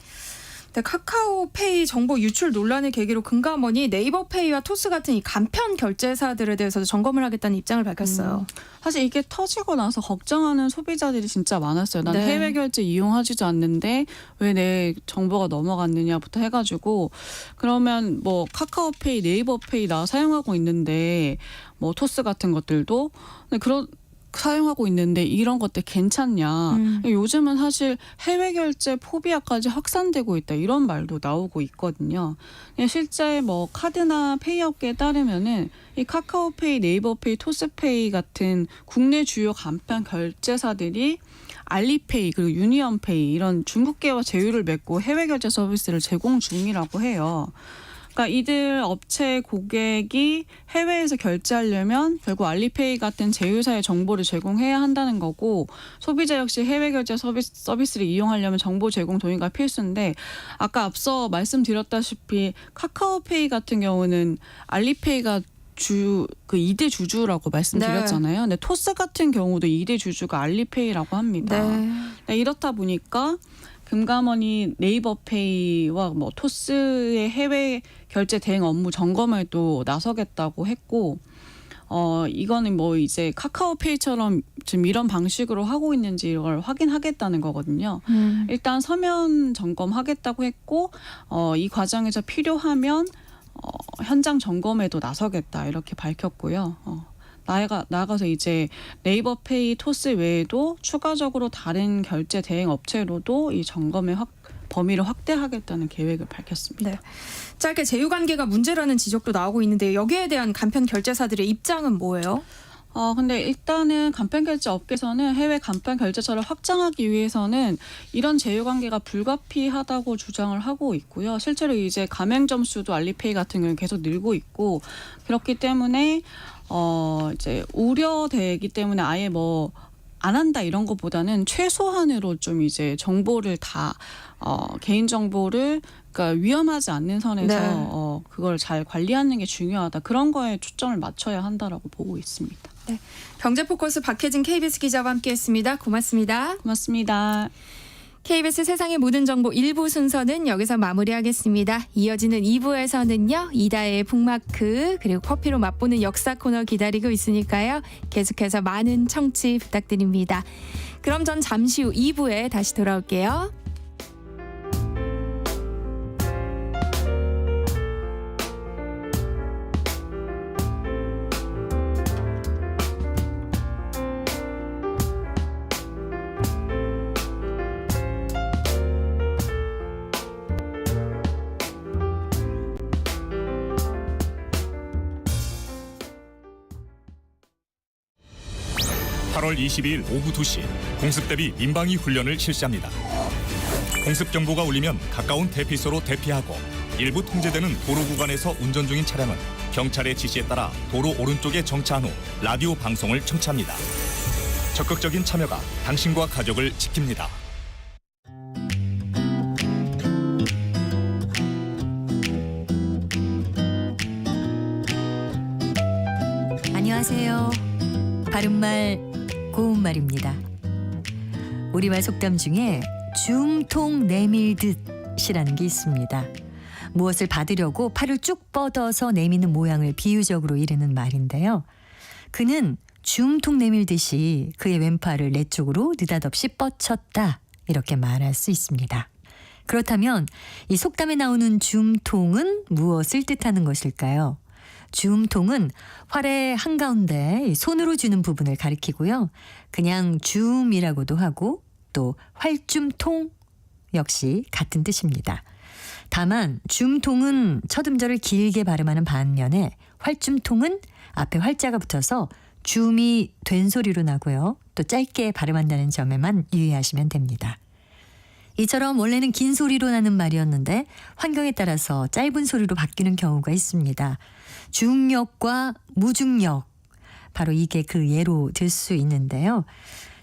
네, 카카오페이 정보 유출 논란을 계기로 금감원이 네이버페이와 토스 같은 이 간편 결제사들에 대해서도 점검을 하겠다는 입장을 밝혔어요. 사실 이게 터지고 나서 걱정하는 소비자들이 진짜 많았어요. 난 네. 해외 결제 이용하지도 않는데 왜 내 정보가 넘어갔느냐부터 해가지고 그러면 카카오페이, 네이버페이 나 사용하고 있는데 토스 같은 것들도 그런 사용하고 있는데 이런 것들 괜찮냐. 요즘은 사실 해외 결제 포비아까지 확산되고 있다. 이런 말도 나오고 있거든요. 실제 카드나 페이 업계에 따르면은 이 카카오페이, 네이버페이, 토스페이 같은 국내 주요 간편 결제사들이 알리페이 그리고 유니언페이 이런 중국계와 제휴를 맺고 해외 결제 서비스를 제공 중이라고 해요. 그러니까 이들 업체 고객이 해외에서 결제하려면 결국 알리페이 같은 제휴사의 정보를 제공해야 한다는 거고 소비자 역시 해외 결제 서비스를 이용하려면 정보 제공 동의가 필수인데 아까 앞서 말씀드렸다시피 카카오페이 같은 경우는 알리페이가 2대 주주라고 말씀드렸잖아요. 근데 토스 같은 경우도 2대 주주가 알리페이라고 합니다. 네, 이렇다 보니까 금감원이 네이버페이와 토스의 해외 결제 대행 업무 점검을 또 나서겠다고 했고 이거는 이제 카카오페이처럼 지금 이런 방식으로 하고 있는지 이걸 확인하겠다는 거거든요. 일단 서면 점검하겠다고 했고 이 과정에서 필요하면 현장 점검에도 나서겠다 이렇게 밝혔고요. 나아가서 이제 네이버페이, 토스 외에도 추가적으로 다른 결제 대행 업체로도 이 점검의 범위를 확대하겠다는 계획을 밝혔습니다. 네. 짧게 제휴관계가 문제라는 지적도 나오고 있는데 여기에 대한 간편 결제사들의 입장은 뭐예요? 근데 일단은 간편 결제 업계에서는 해외 간편 결제처를 확장하기 위해서는 이런 제휴 관계가 불가피하다고 주장을 하고 있고요. 실제로 이제 가맹점 수도 알리페이 같은 경우는 계속 늘고 있고 그렇기 때문에 이제 우려되기 때문에 아예 안 한다 이런 것보다는 최소한으로 좀 이제 정보를 다 개인 정보를 그러니까 위험하지 않는 선에서 그걸 잘 관리하는 게 중요하다. 그런 거에 초점을 맞춰야 한다라고 보고 있습니다. 경제포커스 박혜진 KBS 기자와 함께했습니다. 고맙습니다. 고맙습니다. KBS 세상의 모든 정보 1부 순서는 여기서 마무리하겠습니다. 이어지는 2부에서는요. 이다혜의 북마크 그리고 커피로 맛보는 역사 코너 기다리고 있으니까요. 계속해서 많은 청취 부탁드립니다. 그럼 전 잠시 후 2부에 다시 돌아올게요. (8월 22일) 오후 2시 공습 대비 민방위 훈련을 실시합니다. 공습 경보가 울리면 가까운 대피소로 대피하고 일부 통제되는 도로 구간에서 운전 중인 차량은 경찰의 지시에 따라 도로 오른쪽에 정차한 후 라디오 방송을 청취합니다. 적극적인 참여가 당신과 가족을 지킵니다. 안녕하세요. 바른말 고운말입니다. 우리말 속담 중에 중통 내밀듯이라는 게 있습니다. 무엇을 받으려고 팔을 쭉 뻗어서 내미는 모양을 비유적으로 이르는 말인데요. 그는 중통 내밀듯이 그의 왼팔을 내 쪽으로 느닷없이 뻗쳤다 이렇게 말할 수 있습니다. 그렇다면 이 속담에 나오는 중통은 무엇을 뜻하는 것일까요? 줌통은 활의 한가운데 손으로 쥐는 부분을 가리키고요. 그냥 줌이라고도 하고 또 활줌통 역시 같은 뜻입니다. 다만 줌통은 첫 음절을 길게 발음하는 반면에 활줌통은 앞에 활자가 붙어서 줌이 된 소리로 나고요. 또 짧게 발음한다는 점에만 유의하시면 됩니다. 이처럼 원래는 긴 소리로 나는 말이었는데 환경에 따라서 짧은 소리로 바뀌는 경우가 있습니다. 중력과 무중력, 바로 이게 그 예로 들 수 있는데요.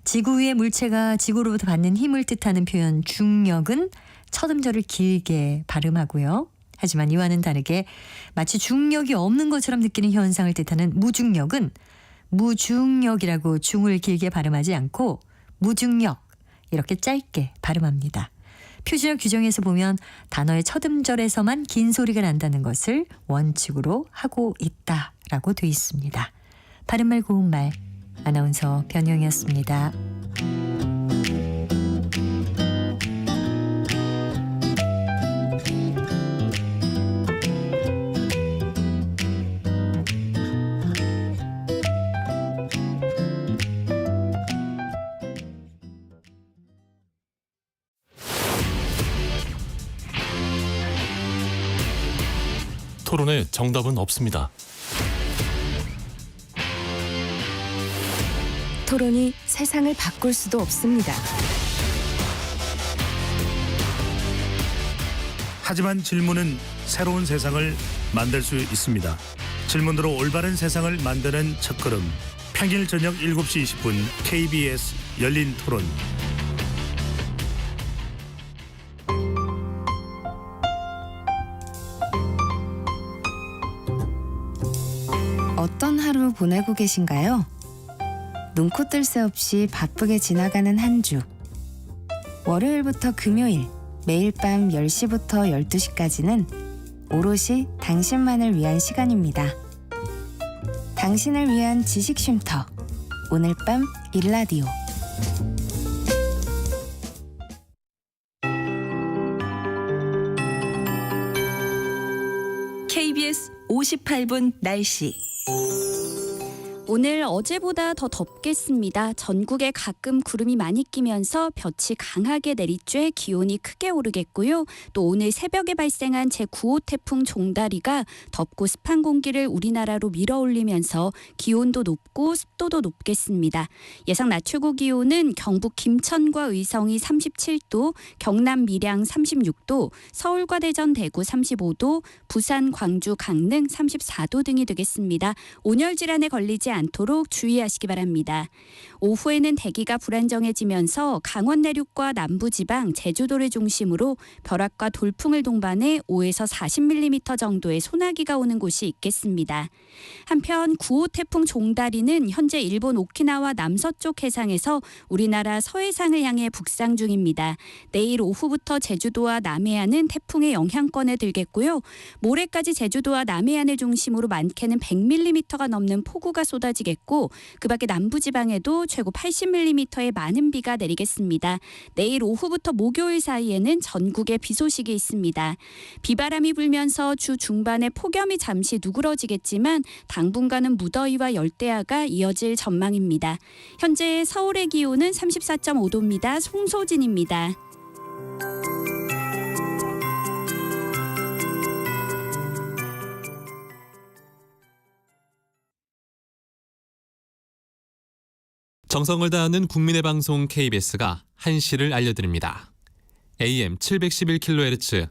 지구 위의 물체가 지구로부터 받는 힘을 뜻하는 표현 중력은 첫 음절을 길게 발음하고요. 하지만 이와는 다르게 마치 중력이 없는 것처럼 느끼는 현상을 뜻하는 무중력은 무중력이라고 중을 길게 발음하지 않고 무중력 이렇게 짧게 발음합니다. 표준어 규정에서 보면 단어의 첫 음절에서만 긴 소리가 난다는 것을 원칙으로 하고 있다라고 돼 있습니다. 바른말 고운말 아나운서 변형이었습니다. 토론에 정답은 없습니다. 토론이 세상을 바꿀 수도 없습니다. 하지만 질문은 새로운 세상을 만들 수 있습니다. 질문으로 올바른 세상을 만드는 첫걸음. 평일 저녁 7시 20분 KBS 열린 토론. 어떤 하루 보내고 계신가요? 눈코 뜰 새 없이 바쁘게 지나가는 한 주. 월요일부터 금요일, 매일 밤 10시부터 12시까지는 오롯이 당신만을 위한 시간입니다. 당신을 위한 지식 쉼터. 오늘 밤 일라디오. KBS 58분 날씨. 오늘 어제보다 더 덥겠습니다. 전국에 가끔 구름이 많이 끼면서 볕이 강하게 내리쬐 기온이 크게 오르겠고요. 또 오늘 새벽에 발생한 제9호 태풍 종다리가 덥고 습한 공기를 우리나라로 밀어올리면서 기온도 높고 습도도 높겠습니다. 예상 낮 최고 기온은 경북 김천과 의성이 37도, 경남 밀양 36도, 서울과 대전 대구 35도, 부산, 광주, 강릉 34도 등이 되겠습니다. 온열 질환에 걸리지 않도록 주의하시기 바랍니다. 오후에는 대기가 불안정해지면서 강원 내륙과 남부지방, 제주도를 중심으로 벼락과 돌풍을 동반해 5에서 40mm 정도의 소나기가 오는 곳이 있겠습니다. 한편 9호 태풍 종다리는 현재 일본 오키나와 남서쪽 해상에서 우리나라 서해상을 향해 북상 중입니다. 내일 오후부터 제주도와 남해안은 태풍의 영향권에 들겠고요. 모레까지 제주도와 남해안을 중심으로 많게는 100mm가 넘는 폭우가 쏟아지겠고 그 밖에 남부지방에도 최고 80mm의 많은 비가 내리겠습니다. 내일 오후부터 목요일 사이에는 전국에 비 소식이 있습니다. 비바람이 불면서 주 중반에 폭염이 잠시 누그러지겠지만 당분간은 무더위와 열대야가 이어질 전망입니다. 현재 서울의 기온은 34.5도입니다. 송소진입니다. 정성을 다하는 국민의 방송 KBS가 한시를 알려드립니다. AM 711kHz,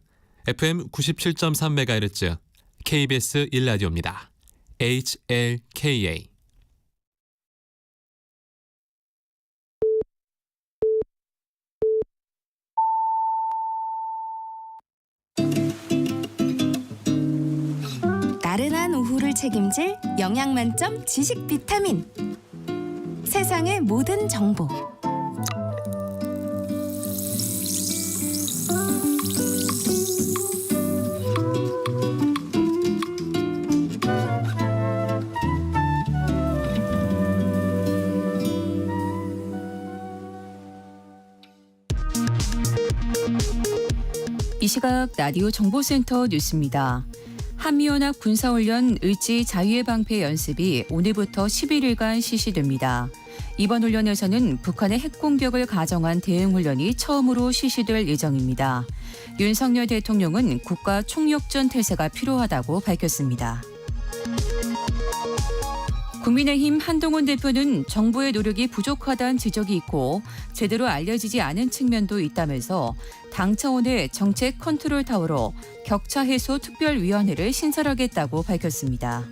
FM 97.3MHz, KBS 1라디오입니다. HLKA. 나른한 오후를 책임질 영양 만점 지식 비타민. 세상의 모든 정보. 이 시각 라디오 정보센터 뉴스입니다. 한미연합 군사훈련 을지 자유의 방패 연습이 오늘부터 11일간 실시됩니다. 이번 훈련에서는 북한의 핵공격을 가정한 대응훈련이 처음으로 실시될 예정입니다. 윤석열 대통령은 국가 총력전 태세가 필요하다고 밝혔습니다. 국민의힘 한동훈 대표는 정부의 노력이 부족하다는 지적이 있고 제대로 알려지지 않은 측면도 있다면서 당 차원의 정책 컨트롤 타워로 격차 해소 특별위원회를 신설하겠다고 밝혔습니다.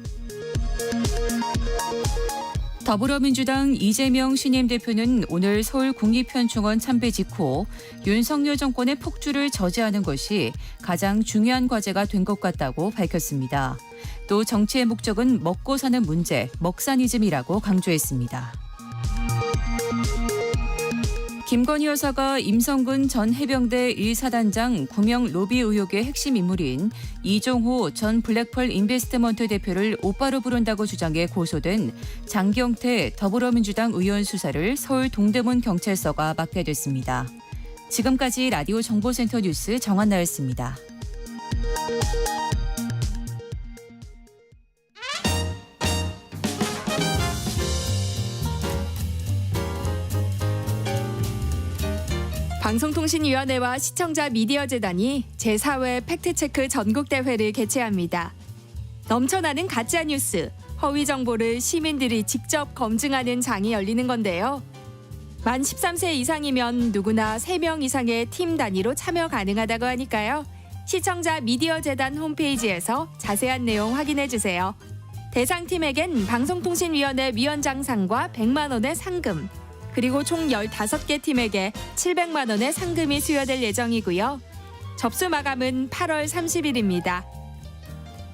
더불어민주당 이재명 신임 대표는 오늘 서울 국립현충원 참배 직후 윤석열 정권의 폭주를 저지하는 것이 가장 중요한 과제가 된 것 같다고 밝혔습니다. 또 정치의 목적은 먹고 사는 문제, 먹사니즘이라고 강조했습니다. 김건희 여사가 임성근 전 해병대 1사단장 구명 로비 의혹의 핵심 인물인 이종호 전 블랙펄 인베스트먼트 대표를 오빠로 부른다고 주장해 고소된 장경태 더불어민주당 의원 수사를 서울 동대문 경찰서가 맡게 됐습니다. 지금까지 라디오 정보센터 뉴스 정한나였습니다. 방송통신위원회와 시청자 미디어재단이 제4회 팩트체크 전국대회를 개최합니다. 넘쳐나는 가짜뉴스, 허위 정보를 시민들이 직접 검증하는 장이 열리는 건데요. 만 13세 이상이면 누구나 3명 이상의 팀 단위로 참여 가능하다고 하니까요. 시청자 미디어재단 홈페이지에서 자세한 내용 확인해주세요. 대상팀에겐 방송통신위원회 위원장상과 100만 원의 상금, 그리고 총 15개 팀에게 700만 원의 상금이 수여될 예정이고요. 접수 마감은 8월 30일입니다.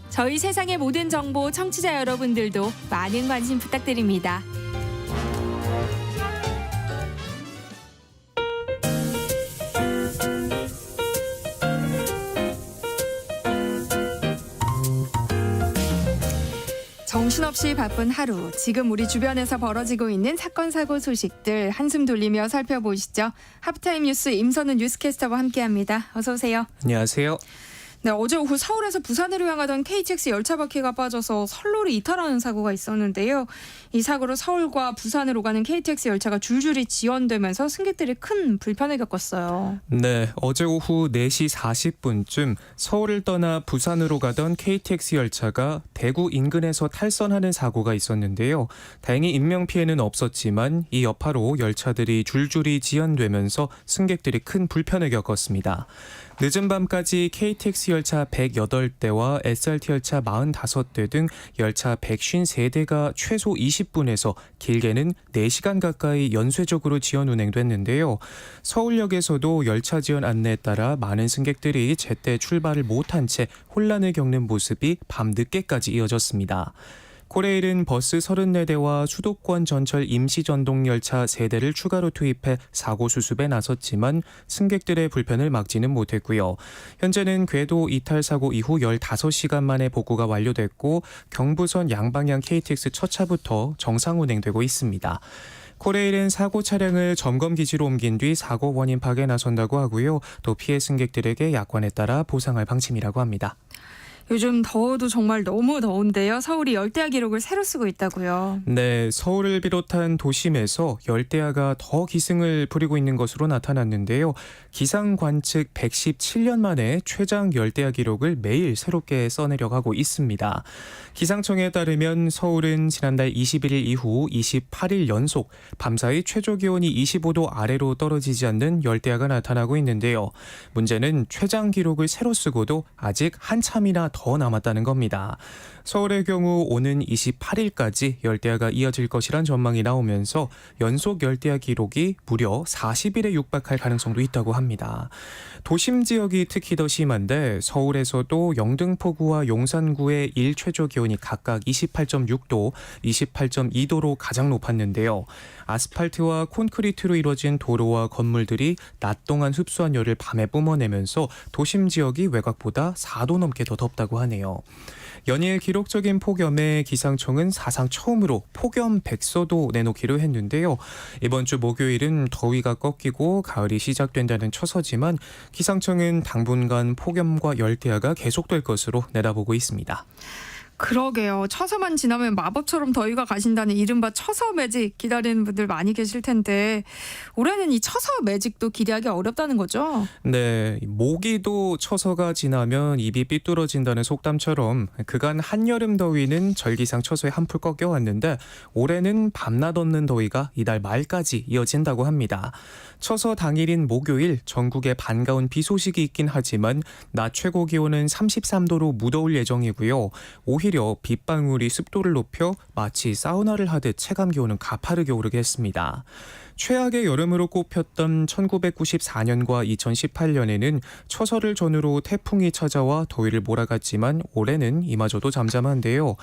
저희 세상의 모든 정보 청취자 여러분들도 많은 관심 부탁드립니다. 정신없이 바쁜 하루, 지금 우리 주변에서 벌어지고 있는 사건 사고 소식들 한숨 돌리며 살펴보시죠. 하프타임 뉴스 임선우 뉴스캐스터와 함께합니다. 어서 오세요. 안녕하세요. 네, 어제 오후 서울에서 부산으로 향하던 KTX 열차 바퀴가 빠져서 선로를 이탈하는 사고가 있었는데요. 이 사고로 서울과 부산으로 가는 KTX 열차가 줄줄이 지연되면서 승객들이 큰 불편을 겪었어요. 네, 어제 오후 4시 40분쯤 서울을 떠나 부산으로 가던 KTX 열차가 대구 인근에서 탈선하는 사고가 있었는데요. 다행히 인명피해는 없었지만 이 여파로 열차들이 줄줄이 지연되면서 승객들이 큰 불편을 겪었습니다. 늦은 밤까지 KTX 열차 108대와 SRT 열차 45대 등 열차 153대가 최소 20분에서 길게는 4시간 가까이 연쇄적으로 지연 운행됐는데요. 서울역에서도 열차 지연 안내에 따라 많은 승객들이 제때 출발을 못한 채 혼란을 겪는 모습이 밤 늦게까지 이어졌습니다. 코레일은 버스 34대와 수도권 전철 임시전동열차 3대를 추가로 투입해 사고 수습에 나섰지만 승객들의 불편을 막지는 못했고요. 현재는 궤도 이탈 사고 이후 15시간 만에 복구가 완료됐고 경부선 양방향 KTX 첫 차부터 정상 운행되고 있습니다. 코레일은 사고 차량을 점검 기지로 옮긴 뒤 사고 원인 파악에 나선다고 하고요. 또 피해 승객들에게 약관에 따라 보상할 방침이라고 합니다. 요즘 더워도 정말 너무 더운데요. 서울이 열대야 기록을 새로 쓰고 있다고요. 네, 서울을 비롯한 도심에서 열대야가 더 기승을 부리고 있는 것으로 나타났는데요. 기상 관측 117년 만에 최장 열대야 기록을 매일 새롭게 써내려가고 있습니다. 기상청에 따르면 서울은 지난달 21일 이후 28일 연속 밤사이 최저 기온이 25도 아래로 떨어지지 않는 열대야가 나타나고 있는데요. 문제는 최장 기록을 새로 쓰고도 아직 한참이나 더 남았다는 겁니다. 서울의 경우 오는 28일까지 열대야가 이어질 것이란 전망이 나오면서 연속 열대야 기록이 무려 40일에 육박할 가능성도 있다고 합니다. 도심 지역이 특히 더 심한데 서울에서도 영등포구와 용산구의 일 최저 기온이 각각 28.6도, 28.2도로 가장 높았는데요. 아스팔트와 콘크리트로 이루어진 도로와 건물들이 낮 동안 흡수한 열을 밤에 뿜어내면서 도심 지역이 외곽보다 4도 넘게 더 덥다고 하네요. 연일 기록적인 폭염에 기상청은 사상 처음으로 폭염 백서도 내놓기로 했는데요. 이번 주 목요일은 더위가 꺾이고 가을이 시작된다는 처서지만 기상청은 당분간 폭염과 열대야가 계속될 것으로 내다보고 있습니다. 그러게요. 처서만 지나면 마법처럼 더위가 가신다는 이른바 처서 매직 기다리는 분들 많이 계실 텐데 올해는 이 처서 매직도 기대하기 어렵다는 거죠? 네, 모기도 처서가 지나면 입이 삐뚤어진다는 속담처럼 그간 한여름 더위는 절기상 처서에 한풀 꺾여왔는데 올해는 밤낮 없는 더위가 이달 말까지 이어진다고 합니다. 처서 당일인 목요일 전국에 반가운 비 소식이 있긴 하지만 낮 최고 기온은 33도로 무더울 예정이고요. 오히려 빗방울이 습도를 높여 마치 사우나를 하듯 체감 기온은 가파르게 오르게 했습니다. 최악의 여름으로 꼽혔던 1994년과 2018년에는 처서를 전후로 태풍이 찾아와 더위를 몰아갔지만 올해는 이마저도 잠잠한데요.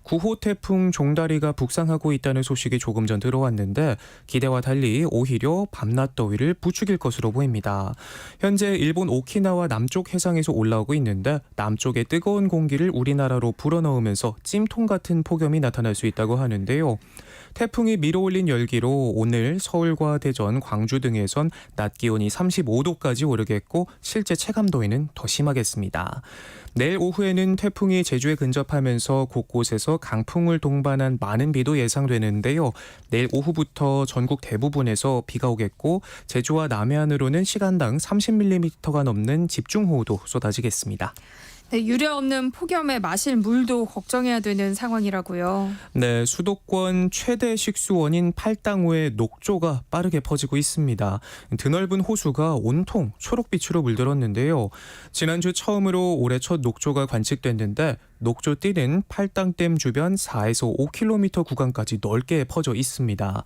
9호 태풍 종다리가 북상하고 있다는 소식이 조금 전 들어왔는데 기대와 달리 오히려 밤낮 더위를 부추길 것으로 보입니다. 현재 일본 오키나와 남쪽 해상에서 올라오고 있는데 남쪽의 뜨거운 공기를 우리나라로 불어넣으면서 찜통 같은 폭염이 나타날 수 있다고 하는데요. 태풍이 밀어올린 열기로 오늘 서울과 대전, 광주 등에선 낮 기온이 35도까지 오르겠고 실제 체감더위는 더 심하겠습니다. 내일 오후에는 태풍이 제주에 근접하면서 곳곳에서 강풍을 동반한 많은 비도 예상되는데요. 내일 오후부터 전국 대부분에서 비가 오겠고 제주와 남해안으로는 시간당 30mm가 넘는 집중호우도 쏟아지겠습니다. 네, 유례 없는 폭염에 마실 물도 걱정해야 되는 상황이라고요. 네, 수도권 최대 식수원인 팔당호의 녹조가 빠르게 퍼지고 있습니다. 드넓은 호수가 온통 초록빛으로 물들었는데요. 지난주 처음으로 올해 첫 녹조가 관측됐는데 녹조띠는 팔당댐 주변 4에서 5km 구간까지 넓게 퍼져 있습니다.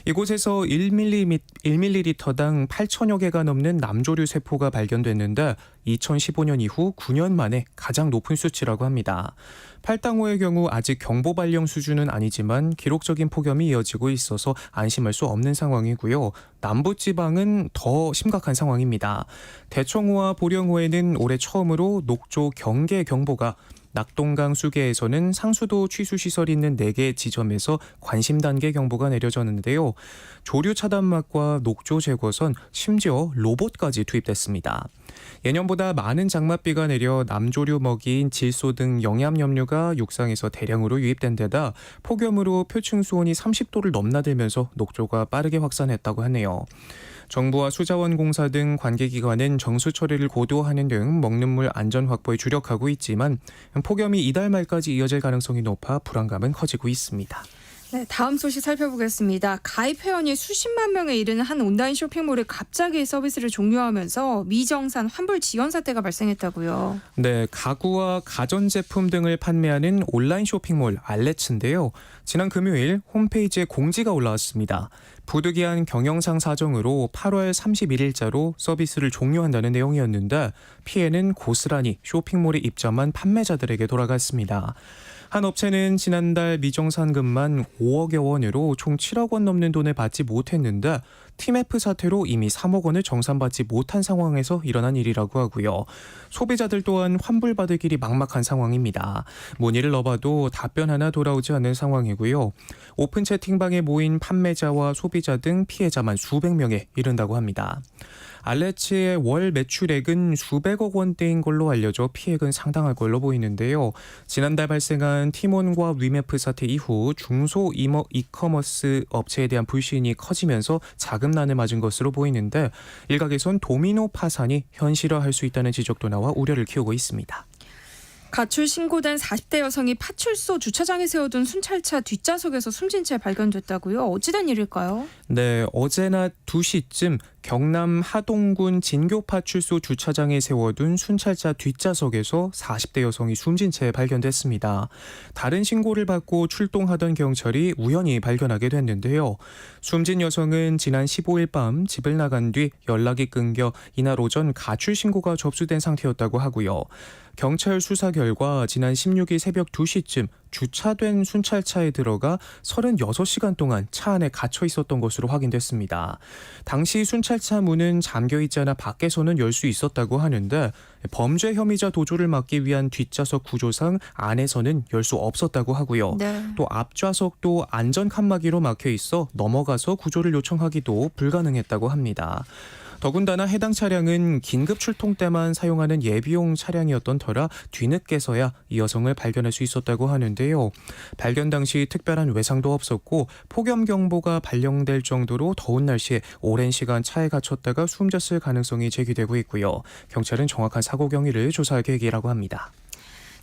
이곳에서 1ml당 8천여 개가 넘는 남조류 세포가 발견됐는데 2015년 이후 9년 만에 가장 높은 수치라고 합니다. 팔당호의 경우 아직 경보 발령 수준은 아니지만 기록적인 폭염이 이어지고 있어서 안심할 수 없는 상황이고요. 남부지방은 더 심각한 상황입니다. 대청호와 보령호에는 올해 처음으로 녹조 경계 경보가 낙동강 수계에서는 상수도 취수시설이 있는 4개 지점에서 관심 단계 경보가 내려졌는데요. 조류 차단막과 녹조 제거선, 심지어 로봇까지 투입됐습니다. 예년보다 많은 장맛비가 내려 남조류 먹이인 질소 등 영양염류가 육상에서 대량으로 유입된 데다 폭염으로 표층 수온이 30도를 넘나들면서 녹조가 빠르게 확산했다고 하네요. 정부와 수자원공사 등 관계기관은 정수 처리를 고도화하는 등 먹는 물 안전 확보에 주력하고 있지만 폭염이 이달 말까지 이어질 가능성이 높아 불안감은 커지고 있습니다. 네, 다음 소식 살펴보겠습니다. 가입 회원이 수십만 명에 이르는 한 온라인 쇼핑몰이 갑자기 서비스를 종료하면서 미정산 환불 지연 사태가 발생했다고요. 네, 가구와 가전제품 등을 판매하는 온라인 쇼핑몰 알레츠인데요. 지난 금요일 홈페이지에 공지가 올라왔습니다. 부득이한 경영상 사정으로 8월 31일자로 서비스를 종료한다는 내용이었는데 피해는 고스란히 쇼핑몰에 입점한 판매자들에게 돌아갔습니다. 한 업체는 지난달 미정산금만 5억여 원으로 총 7억 원 넘는 돈을 받지 못했는데 TMF 사태로 이미 3억 원을 정산받지 못한 상황에서 일어난 일이라고 하고요. 소비자들 또한 환불받을 길이 막막한 상황입니다. 문의를 넣어봐도 답변 하나 돌아오지 않는 상황이고요. 오픈 채팅방에 모인 판매자와 소비자 등 피해자만 수백 명에 이른다고 합니다. 알레츠의 월 매출액은 수백억 원대인 걸로 알려져 피해는 상당할 걸로 보이는데요. 지난달 발생한 티몬과 위메프 사태 이후 중소 이커머스 업체에 대한 불신이 커지면서 자금난을 맞은 것으로 보이는데 일각에선 도미노 파산이 현실화할 수 있다는 지적도 나와 우려를 키우고 있습니다. 가출 신고된 40대 여성이 파출소 주차장에 세워둔 순찰차 뒷좌석에서 숨진 채 발견됐다고요? 어찌된 일일까요? 네, 어제 낮 2시쯤 경남 하동군 진교파출소 주차장에 세워둔 순찰차 뒷좌석에서 40대 여성이 숨진 채 발견됐습니다. 다른 신고를 받고 출동하던 경찰이 우연히 발견하게 됐는데요. 숨진 여성은 지난 15일 밤 집을 나간 뒤 연락이 끊겨 이날 오전 가출 신고가 접수된 상태였다고 하고요. 경찰 수사 결과 지난 16일 새벽 2시쯤 주차된 순찰차에 들어가 36시간 동안 차 안에 갇혀 있었던 것으로 확인됐습니다. 당시 순찰차 문은 잠겨 있지 않아 밖에서는 열 수 있었다고 하는데 범죄 혐의자 도주를 막기 위한 뒷좌석 구조상 안에서는 열 수 없었다고 하고요. 네. 또 앞좌석도 안전 칸막이로 막혀 있어 넘어가서 구조를 요청하기도 불가능했다고 합니다. 더군다나 해당 차량은 긴급 출동 때만 사용하는 예비용 차량이었던 터라 뒤늦게서야 이 여성을 발견할 수 있었다고 하는데요. 발견 당시 특별한 외상도 없었고 폭염경보가 발령될 정도로 더운 날씨에 오랜 시간 차에 갇혔다가 숨졌을 가능성이 제기되고 있고요. 경찰은 정확한 사고 경위를 조사할 계획이라고 합니다.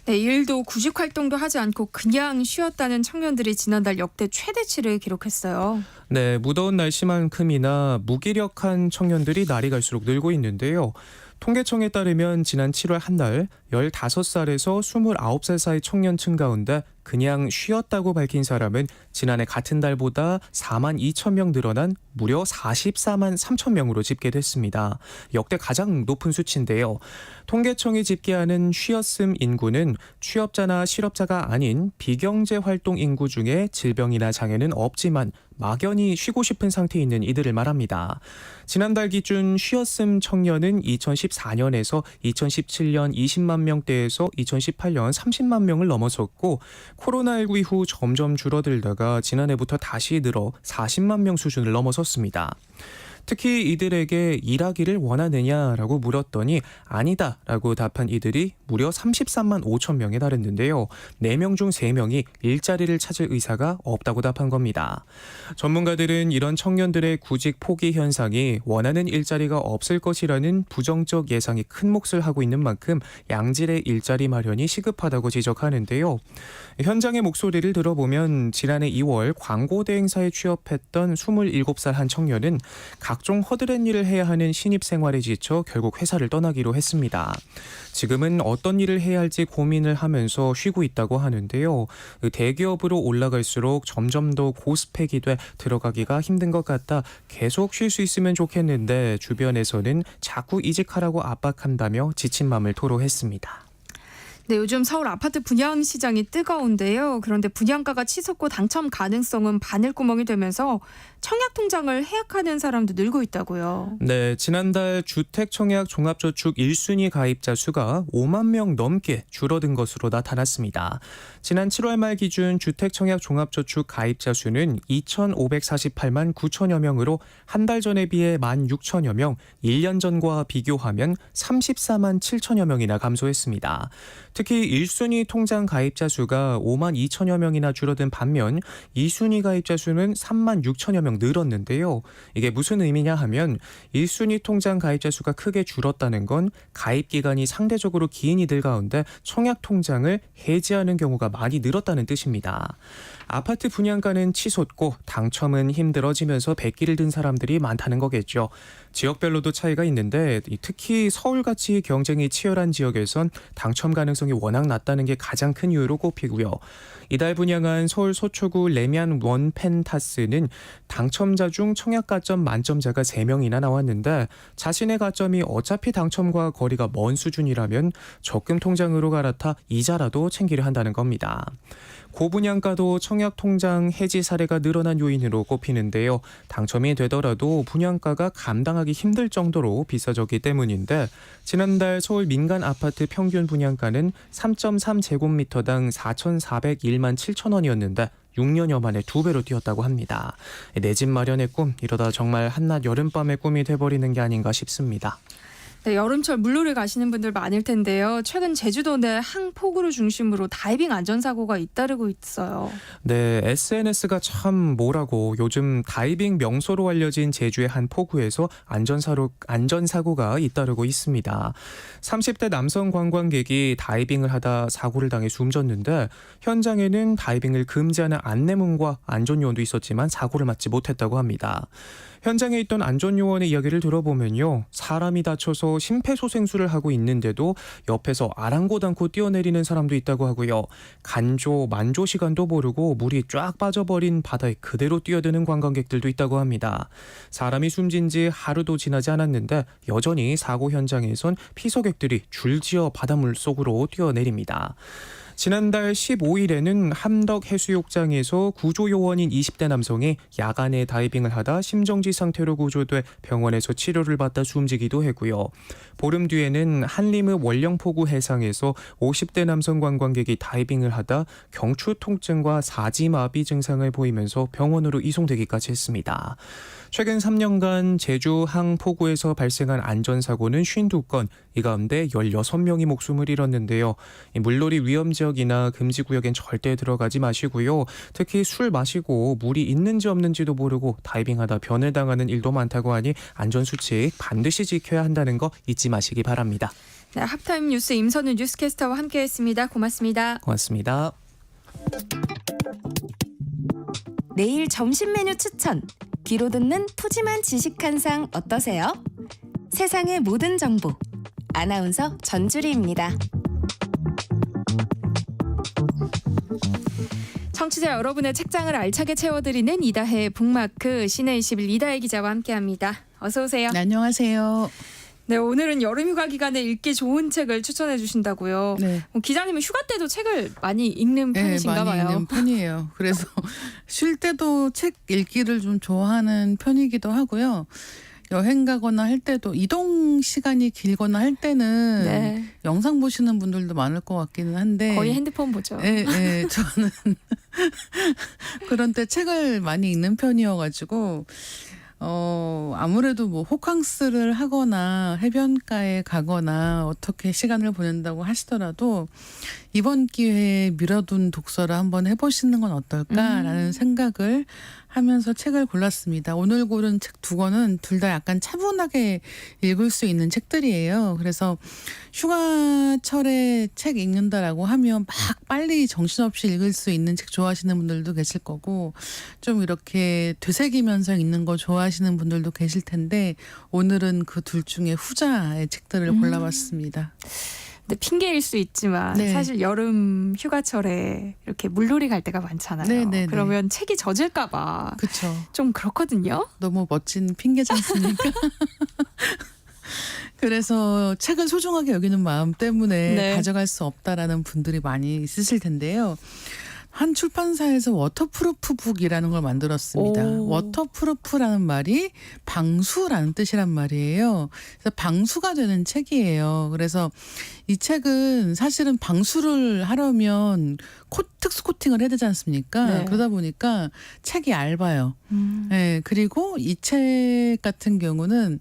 네, 일도 구직 활동도 하지 않고 그냥 쉬었다는 청년들이 지난달 역대 최대치를 기록했어요. 네, 무더운 날씨만큼이나 무기력한 청년들이 날이 갈수록 늘고 있는데요. 통계청에 따르면 지난 7월 한 달 15살에서 29살 사이 청년층 가운데 그냥 쉬었다고 밝힌 사람은 지난해 같은 달보다 4만 2천 명 늘어난 무려 44만 3천 명으로 집계됐습니다. 역대 가장 높은 수치인데요. 통계청이 집계하는 쉬었음 인구는 취업자나 실업자가 아닌 비경제 활동 인구 중에 질병이나 장애는 없지만 막연히 쉬고 싶은 상태에 있는 이들을 말합니다. 지난달 기준 쉬었음 청년은 2014년에서 2017년 20만 명대에서 2018년 30만 명을 넘어섰고 코로나19 이후 점점 줄어들다가 지난해부터 다시 늘어 40만 명 수준을 넘어섰습니다. 특히 이들에게 일하기를 원하느냐라고 물었더니 아니다라고 답한 이들이 무려 33만 5천 명에 달했는데요. 4명 중 3명이 일자리를 찾을 의사가 없다고 답한 겁니다. 전문가들은 이런 청년들의 구직 포기 현상이 원하는 일자리가 없을 것이라는 부정적 예상이 큰 몫을 하고 있는 만큼 양질의 일자리 마련이 시급하다고 지적하는데요. 현장의 목소리를 들어보면 지난해 2월 광고 대행사에 취업했던 27살 한 청년은 각종 허드렛 일을 해야 하는 신입 생활에 지쳐 결국 회사를 떠나기로 했습니다. 지금은 어떤 일을 해야 할지 고민을 하면서 쉬고 있다고 하는데요. 대기업으로 올라갈수록 점점 더 고스펙이 돼 들어가기가 힘든 것 같다. 계속 쉴 수 있으면 좋겠는데 주변에서는 자꾸 이직하라고 압박한다며 지친 마음을 토로했습니다. 네, 요즘 서울 아파트 분양 시장이 뜨거운데요. 그런데 분양가가 치솟고 당첨 가능성은 바늘구멍이 되면서 청약 통장을 해약하는 사람도 늘고 있다고요. 네, 지난달 주택청약 종합저축 1순위 가입자 수가 5만 명 넘게 줄어든 것으로 나타났습니다. 지난 7월 말 기준 주택청약 종합저축 가입자 수는 2,548만 9천여 명으로 한 달 전에 비해 16,000여 명, 1년 전과 비교하면 34만 7천여 명이나 감소했습니다. 특히 1순위 통장 가입자 수가 5만 2천여 명이나 줄어든 반면 2순위 가입자 수는 3만 6천여 명 명 늘었는데요. 이게 무슨 의미냐 하면 1순위 통장 가입자 수가 크게 줄었다는 건 가입 기간이 상대적으로 긴 이들 가운데 청약 통장을 해지하는 경우가 많이 늘었다는 뜻입니다. 아파트 분양가는 치솟고 당첨은 힘들어지면서 백기를 든 사람들이 많다는 거겠죠. 지역별로도 차이가 있는데 특히 서울같이 경쟁이 치열한 지역에선 당첨 가능성이 워낙 낮다는 게 가장 큰 이유로 꼽히고요. 이달 분양한 서울 서초구 레미안 원 펜타스는 당첨자 중 청약 가점 만점자가 3명이나 나왔는데 자신의 가점이 어차피 당첨과 거리가 먼 수준이라면 적금 통장으로 갈아타 이자라도 챙기려 한다는 겁니다. 고분양가도 청약 통장 해지 사례가 늘어난 요인으로 꼽히는데요. 당첨이 되더라도 분양가가 감당하기 힘들 정도로 비싸졌기 때문인데 지난달 서울 민간 아파트 평균 분양가는 3.3제곱미터당 4,401만 7천 원이었는데 6년여 만에 2배로 뛰었다고 합니다. 내 집 마련의 꿈, 이러다 정말 한낮 여름밤의 꿈이 돼버리는 게 아닌가 싶습니다. 네, 여름철 물놀이 가시는 분들 많을 텐데요. 최근 제주도 내 항포구를 중심으로 다이빙 안전사고가 잇따르고 있어요. 네, SNS가 참 뭐라고 요즘 다이빙 명소로 알려진 제주의 한 포구에서 안전사고가 잇따르고 있습니다. 30대 남성 관광객이 다이빙을 하다 사고를 당해 숨졌는데 현장에는 다이빙을 금지하는 안내문과 안전요원도 있었지만 사고를 막지 못했다고 합니다. 현장에 있던 안전요원의 이야기를 들어보면요. 사람이 다쳐서 심폐소생술을 하고 있는데도 옆에서 아랑곳않고 뛰어내리는 사람도 있다고 하고요. 간조, 만조 시간도 모르고 물이 쫙 빠져버린 바다에 그대로 뛰어드는 관광객들도 있다고 합니다. 사람이 숨진 지 하루도 지나지 않았는데 여전히 사고 현장에선 피서객들이 줄지어 바닷물 속으로 뛰어내립니다. 지난달 15일에는 함덕해수욕장에서 구조요원인 20대 남성이 야간에 다이빙을 하다 심정지 상태로 구조돼 병원에서 치료를 받다 숨지기도 했고요. 보름 뒤에는 한림읍 원령포구 해상에서 50대 남성 관광객이 다이빙을 하다 경추 통증과 사지마비 증상을 보이면서 병원으로 이송되기까지 했습니다. 최근 3년간 제주 항포구에서 발생한 안전사고는 52건, 이 가운데 16명이 목숨을 잃었는데요. 물놀이 위험지역이나 금지구역엔 절대 들어가지 마시고요. 특히 술 마시고 물이 있는지 없는지도 모르고 다이빙하다 변을 당하는 일도 많다고 하니 안전수칙 반드시 지켜야 한다는 거 잊지 마시기 바랍니다. 네, 합타임 뉴스 임선우 뉴스캐스터와 함께했습니다. 고맙습니다. 고맙습니다. 내일 점심 메뉴 추천. 귀로 듣는 푸짐한 지식 한 상 어떠세요? 세상의 모든 정보. 아나운서 전주리입니다. 청취자 여러분의 책장을 알차게 채워드리는 이다혜 북마크 시내 21 이다혜 기자와 함께합니다. 어서 오세요. 네, 안녕하세요. 네, 오늘은 여름휴가 기간에 읽기 좋은 책을 추천해 주신다고요. 네. 기자님은 휴가 때도 책을 많이 읽는 편이신가 봐요. 많이 읽는 편이에요. 그래서 쉴 때도 책 읽기를 좀 좋아하는 편이기도 하고요. 여행 가거나 할 때도 이동 시간이 길거나 할 때는 네. 영상 보시는 분들도 많을 것 같기는 한데 거의 핸드폰 보죠. 네, 저는 그런 때 책을 많이 읽는 편이어가지고 아무래도 뭐 호캉스를 하거나 해변가에 가거나 어떻게 시간을 보낸다고 하시더라도 이번 기회에 미뤄둔 독서를 한번 해보시는 건 어떨까라는 생각을 하면서 책을 골랐습니다. 오늘 고른 책 2권은 둘 다 약간 차분하게 읽을 수 있는 책들이에요. 그래서 휴가철에 책 읽는다라고 하면 막 빨리 정신없이 읽을 수 있는 책 좋아하시는 분들도 계실 거고 좀 이렇게 되새기면서 읽는 거 좋아하시는 분들도 계실 텐데 오늘은 그 둘 중에 후자의 책들을 골라봤습니다. 근데 핑계일 수 있지만 네. 사실 여름 휴가철에 이렇게 물놀이 갈 때가 많잖아요. 네. 그러면 책이 젖을까 봐 그렇죠. 좀 그렇거든요. 너무 멋진 핑계지 않습니까? 그래서 책을 소중하게 여기는 마음 때문에 네. 가져갈 수 없다라는 분들이 많이 있으실 텐데요. 한 출판사에서 워터프루프 북이라는 걸 만들었습니다. 워터프루프라는 말이 방수라는 뜻이란 말이에요. 그래서 방수가 되는 책이에요. 그래서 이 책은 사실은 방수를 하려면 특수 코팅을 해야 되지 않습니까? 네. 그러다 보니까 책이 얇아요. 네, 그리고 이 책 같은 경우는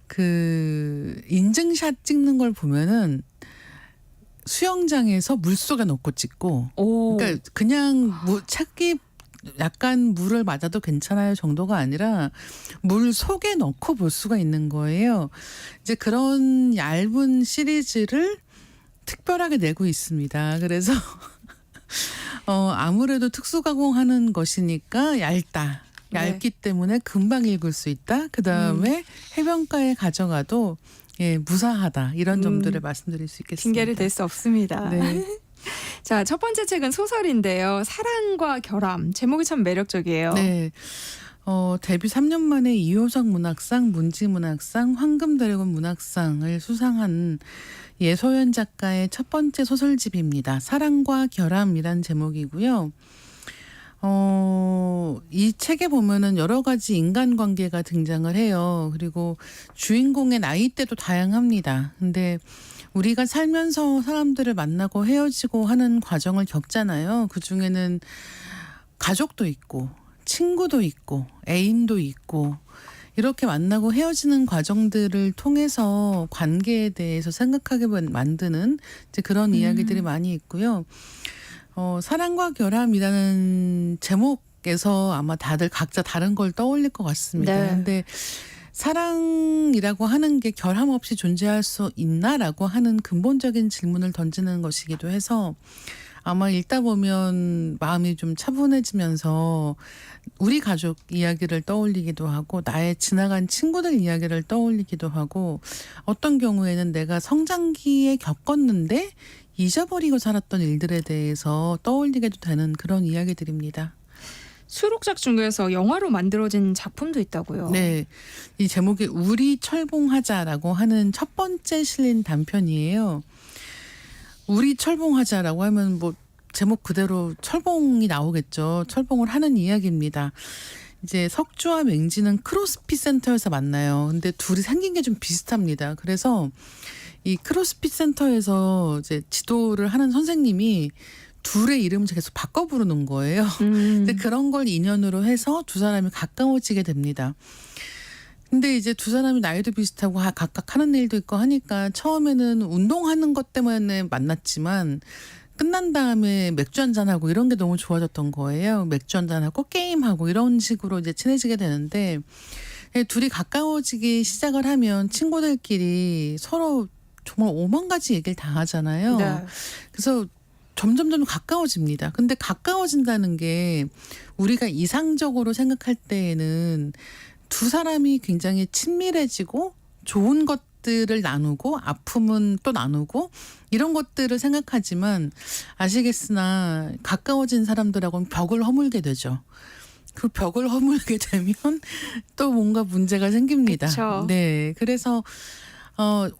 그 인증샷 찍는 걸 보면은 수영장에서 물속에 넣고 찍고 그러니까 그냥 책이 약간 물을 맞아도 괜찮아요 정도가 아니라 물 속에 넣고 볼 수가 있는 거예요. 이제 그런 얇은 시리즈를 특별하게 내고 있습니다. 그래서 아무래도 특수가공하는 것이니까 얇다. 얇기 때문에 금방 읽을 수 있다. 그다음에 해변가에 가져가도 무사하다. 이런 점들을 말씀드릴 수 있겠습니다. 핑계를 댈 수 없습니다. 네. 자, 첫 번째 책은 소설인데요. 사랑과 결함. 제목이 참 매력적이에요. 네. 데뷔 3년 만에 이효석 문학상, 문지문학상, 황금드래곤 문학상을 수상한 예소연 작가의 첫 번째 소설집입니다. 사랑과 결함이란 제목이고요. 이 책에 보면은 여러 가지 인간관계가 등장을 해요. 그리고 주인공의 나이대도 다양합니다. 근데 우리가 살면서 사람들을 만나고 헤어지고 하는 과정을 겪잖아요. 그중에는 가족도 있고 친구도 있고 애인도 있고 이렇게 만나고 헤어지는 과정들을 통해서 관계에 대해서 생각하게 만드는 이제 그런 이야기들이 많이 있고요. 사랑과 결함이라는 제목에서 아마 다들 각자 다른 걸 떠올릴 것 같습니다. 네. 근데 사랑이라고 하는 게 결함 없이 존재할 수 있나라고 하는 근본적인 질문을 던지는 것이기도 해서 아마 읽다 보면 마음이 좀 차분해지면서 우리 가족 이야기를 떠올리기도 하고 나의 지나간 친구들 이야기를 떠올리기도 하고 어떤 경우에는 내가 성장기에 겪었는데 잊어버리고 살았던 일들에 대해서 떠올리게도 되는 그런 이야기들입니다. 수록작 중에서 영화로 만들어진 작품도 있다고요. 네. 이 제목이 우리 철봉하자라고 하는 첫 번째 실린 단편이에요. 우리 철봉하자라고 하면 뭐 제목 그대로 철봉이 나오겠죠. 철봉을 하는 이야기입니다. 이제 석주와 맹지는 크로스핏 센터에서 만나요. 근데 둘이 생긴 게 좀 비슷합니다. 그래서 이 크로스핏 센터에서 이제 지도를 하는 선생님이 둘의 이름을 계속 바꿔 부르는 거예요. 근데 그런 걸 인연으로 해서 두 사람이 가까워지게 됩니다. 근데 이제 두 사람이 나이도 비슷하고 각각 하는 일도 있고 하니까 처음에는 운동하는 것 때문에 만났지만 끝난 다음에 맥주 한잔하고 이런 게 너무 좋아졌던 거예요. 맥주 한잔하고 게임하고 이런 식으로 이제 친해지게 되는데 둘이 가까워지기 시작을 하면 친구들끼리 서로 정말 5만 가지 얘기를 다 하잖아요. 네. 그래서 점점 가까워집니다. 근데 가까워진다는 게 우리가 이상적으로 생각할 때에는 두 사람이 굉장히 친밀해지고 좋은 것들을 나누고 아픔은 또 나누고 이런 것들을 생각하지만 아시겠으나 가까워진 사람들하고는 벽을 허물게 되죠. 그 벽을 허물게 되면 또 뭔가 문제가 생깁니다. 그쵸. 네. 그래서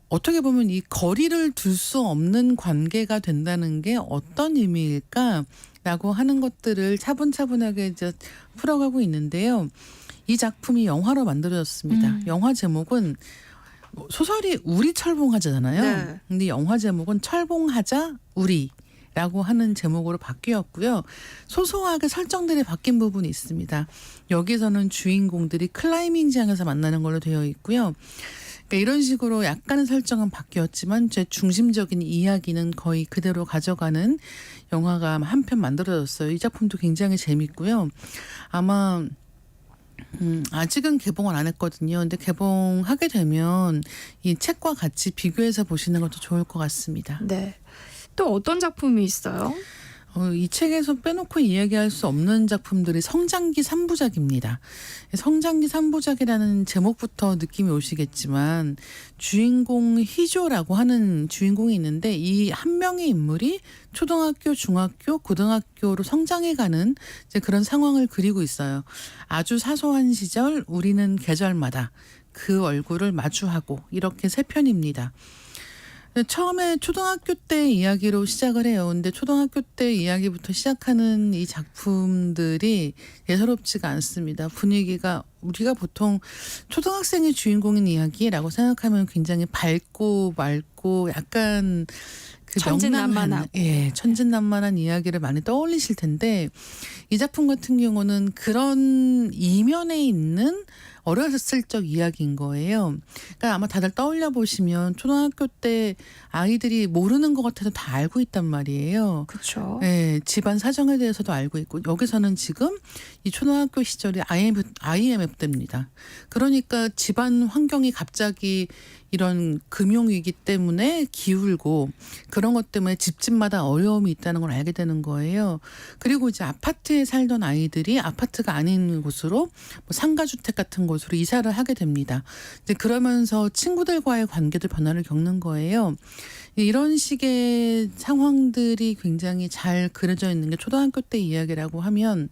어떻게 보면 이 거리를 둘 수 없는 관계가 된다는 게 어떤 의미일까라고 하는 것들을 차분차분하게 이제 풀어가고 있는데요. 이 작품이 영화로 만들어졌습니다. 영화 제목은 소설이 우리 철봉하자잖아요. 네. 근데 영화 제목은 철봉하자 우리라고 하는 제목으로 바뀌었고요. 소소하게 설정들이 바뀐 부분이 있습니다. 여기서는 주인공들이 클라이밍장에서 만나는 걸로 되어 있고요. 그러니까 이런 식으로 약간의 설정은 바뀌었지만 제 중심적인 이야기는 거의 그대로 가져가는 영화가 한 편 만들어졌어요. 이 작품도 굉장히 재밌고요. 아마 아직은 개봉을 안 했거든요. 근데 개봉하게 되면 이 책과 같이 비교해서 보시는 것도 좋을 것 같습니다. 네. 또 어떤 작품이 있어요? 이 책에서 빼놓고 이야기할 수 없는 작품들이 성장기 3부작입니다. 성장기 3부작이라는 제목부터 느낌이 오시겠지만 주인공 희조라고 하는 주인공이 있는데 이 한 명의 인물이 초등학교, 중학교, 고등학교로 성장해가는 이제 그런 상황을 그리고 있어요. 아주 사소한 시절 우리는 계절마다 그 얼굴을 마주하고 이렇게 3편입니다. 처음에 초등학교 때 이야기로 시작을 해요. 근데 초등학교 때 이야기부터 시작하는 이 작품들이 예사롭지가 않습니다. 분위기가 우리가 보통 초등학생이 주인공인 이야기라고 생각하면 굉장히 밝고 맑고 약간 그 천진난만하고. 천진난만한 이야기를 많이 떠올리실 텐데 이 작품 같은 경우는 그런 이면에 있는 어렸을 적 이야기인 거예요. 그러니까 아마 다들 떠올려 보시면 초등학교 때 아이들이 모르는 것 같아도 다 알고 있단 말이에요. 그렇죠. 네, 집안 사정에 대해서도 알고 있고 여기서는 지금 이 초등학교 시절이 IMF 때입니다. 그러니까 집안 환경이 갑자기 이런 금융위기 때문에 기울고 그런 것 때문에 집집마다 어려움이 있다는 걸 알게 되는 거예요. 그리고 이제 아파트에 살던 아이들이 아파트가 아닌 곳으로 뭐 상가주택 같은 곳으로 이사를 하게 됩니다. 이제 그러면서 친구들과의 관계도 변화를 겪는 거예요. 이런 식의 상황들이 굉장히 잘 그려져 있는 게 초등학교 때 이야기라고 하면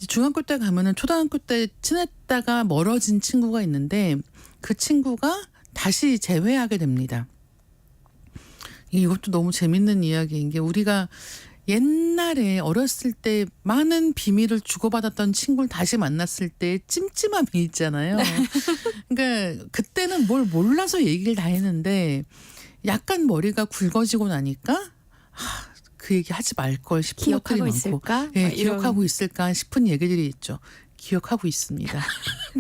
중학교 때 가면은 초등학교 때 친했다가 멀어진 친구가 있는데 그 친구가 다시 재회하게 됩니다. 이것도 너무 재밌는 이야기인 게 우리가 옛날에 어렸을 때 많은 비밀을 주고받았던 친구를 다시 만났을 때 찜찜함이 있잖아요. 그러니까 그때는 뭘 몰라서 얘기를 다 했는데 약간 머리가 굵어지고 나니까 그 얘기 하지 말 걸 싶은 것들이 기억하고 많고 있을까? 예, 막 이런. 기억하고 있을까 싶은 얘기들이 있죠. 기억하고 있습니다.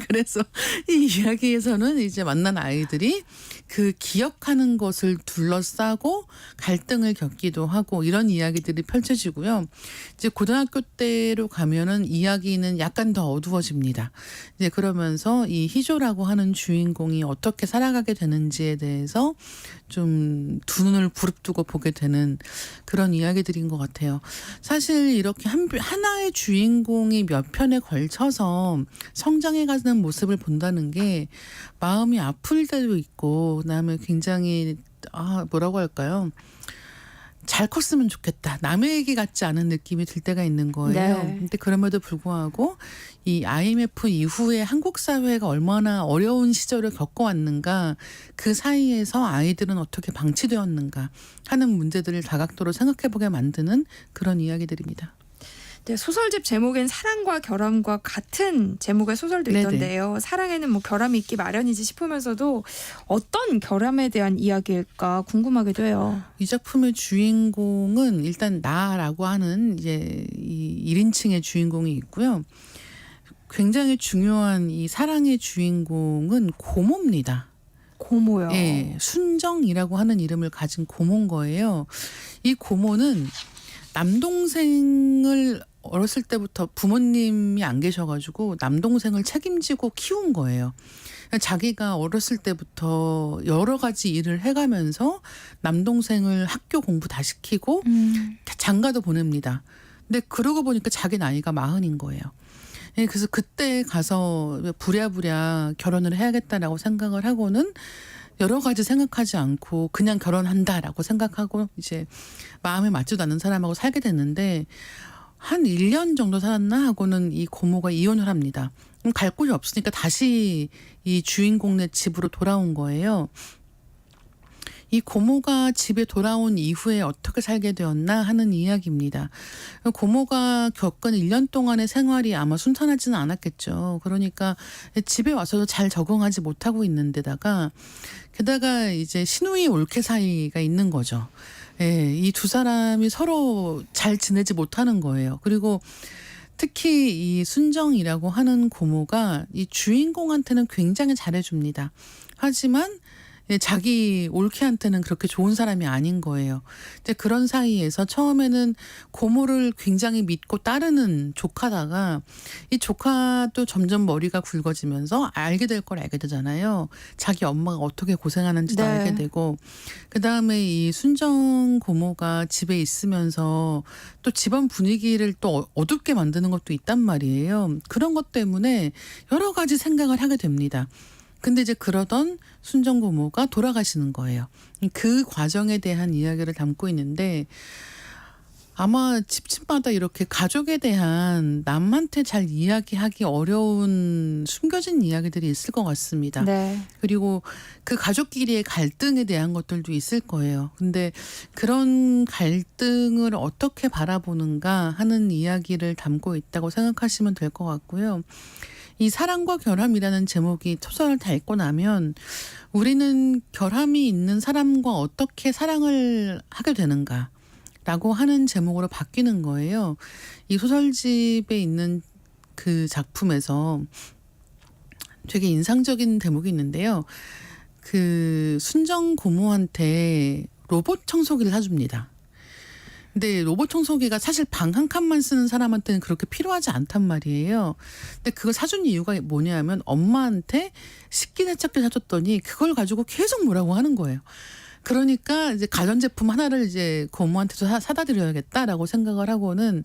그래서 이 이야기에서는 이제 만난 아이들이 그 기억하는 것을 둘러싸고 갈등을 겪기도 하고 이런 이야기들이 펼쳐지고요. 이제 고등학교 때로 가면은 이야기는 약간 더 어두워집니다. 이제 그러면서 이 희조라고 하는 주인공이 어떻게 살아가게 되는지에 대해서 좀 두 눈을 부릅뜨고 보게 되는 그런 이야기들인 것 같아요. 사실 이렇게 하나의 주인공이 몇 편에 걸쳐서 성장해가는 모습을 본다는 게 마음이 아플 때도 있고 그다음에 굉장히 뭐라고 할까요? 잘 컸으면 좋겠다. 남의 얘기 같지 않은 느낌이 들 때가 있는 거예요. 네. 근데 그럼에도 불구하고 이 IMF 이후에 한국 사회가 얼마나 어려운 시절을 겪어왔는가, 그 사이에서 아이들은 어떻게 방치되었는가 하는 문제들을 다각도로 생각해보게 만드는 그런 이야기들입니다. 네, 소설집 제목엔 사랑과 결함과 같은 제목의 소설도 네네. 있던데요. 사랑에는 뭐 결함이 있기 마련이지 싶으면서도 어떤 결함에 대한 이야기일까 궁금하기도 해요. 이 작품의 주인공은 일단 나라고 하는 이제 이 1인칭의 주인공이 있고요. 굉장히 중요한 이 사랑의 주인공은 고모입니다. 고모요. 예, 순정이라고 하는 이름을 가진 고모인 거예요. 이 고모는 남동생을 어렸을 때부터 부모님이 안 계셔가지고 남동생을 책임지고 키운 거예요. 자기가 어렸을 때부터 여러 가지 일을 해가면서 남동생을 학교 공부 다 시키고 장가도 보냅니다. 근데 그러고 보니까 자기 나이가 40인 거예요. 그래서 그때 가서 부랴부랴 결혼을 해야겠다라고 생각을 하고는 여러 가지 생각하지 않고 그냥 결혼한다라고 생각하고 이제 마음에 맞지도 않는 사람하고 살게 됐는데 한 1년 정도 살았나 하고는 이 고모가 이혼을 합니다. 그럼 갈 곳이 없으니까 다시 이 주인공네 집으로 돌아온 거예요. 이 고모가 집에 돌아온 이후에 어떻게 살게 되었나 하는 이야기입니다. 고모가 겪은 1년 동안의 생활이 아마 순탄하지는 않았겠죠. 그러니까 집에 와서도 잘 적응하지 못하고 있는 데다가 게다가 이제 시누이 올케 사이가 있는 거죠. 예, 이 두 사람이 서로 잘 지내지 못하는 거예요. 그리고 특히 이 순정이라고 하는 고모가 이 주인공한테는 굉장히 잘해줍니다. 하지만 자기 올케한테는 그렇게 좋은 사람이 아닌 거예요. 근데 그런 사이에서 처음에는 고모를 굉장히 믿고 따르는 조카다가 이 조카도 점점 머리가 굵어지면서 알게 될 걸 알게 되잖아요. 자기 엄마가 어떻게 고생하는지도 네. 알게 되고 그다음에 이 순정 고모가 집에 있으면서 또 집안 분위기를 또 어둡게 만드는 것도 있단 말이에요. 그런 것 때문에 여러 가지 생각을 하게 됩니다. 근데 이제 그러던 순정 고모가 돌아가시는 거예요. 그 과정에 대한 이야기를 담고 있는데 아마 집집마다 이렇게 가족에 대한 남한테 잘 이야기하기 어려운 숨겨진 이야기들이 있을 것 같습니다. 네. 그리고 그 가족끼리의 갈등에 대한 것들도 있을 거예요. 근데 그런 갈등을 어떻게 바라보는가 하는 이야기를 담고 있다고 생각하시면 될 것 같고요. 이 사랑과 결함이라는 제목이 소설을 다 읽고 나면 우리는 결함이 있는 사람과 어떻게 사랑을 하게 되는가라고 하는 제목으로 바뀌는 거예요. 이 소설집에 있는 그 작품에서 되게 인상적인 대목이 있는데요. 그 순정 고모한테 로봇 청소기를 사줍니다. 근데 로봇 청소기가 사실 방 한 칸만 쓰는 사람한테는 그렇게 필요하지 않단 말이에요. 근데 그걸 사준 이유가 뭐냐면 엄마한테 식기세척기 사줬더니 그걸 가지고 계속 뭐라고 하는 거예요. 그러니까 이제 가전제품 하나를 이제 고모한테도 사다 드려야겠다라고 생각을 하고는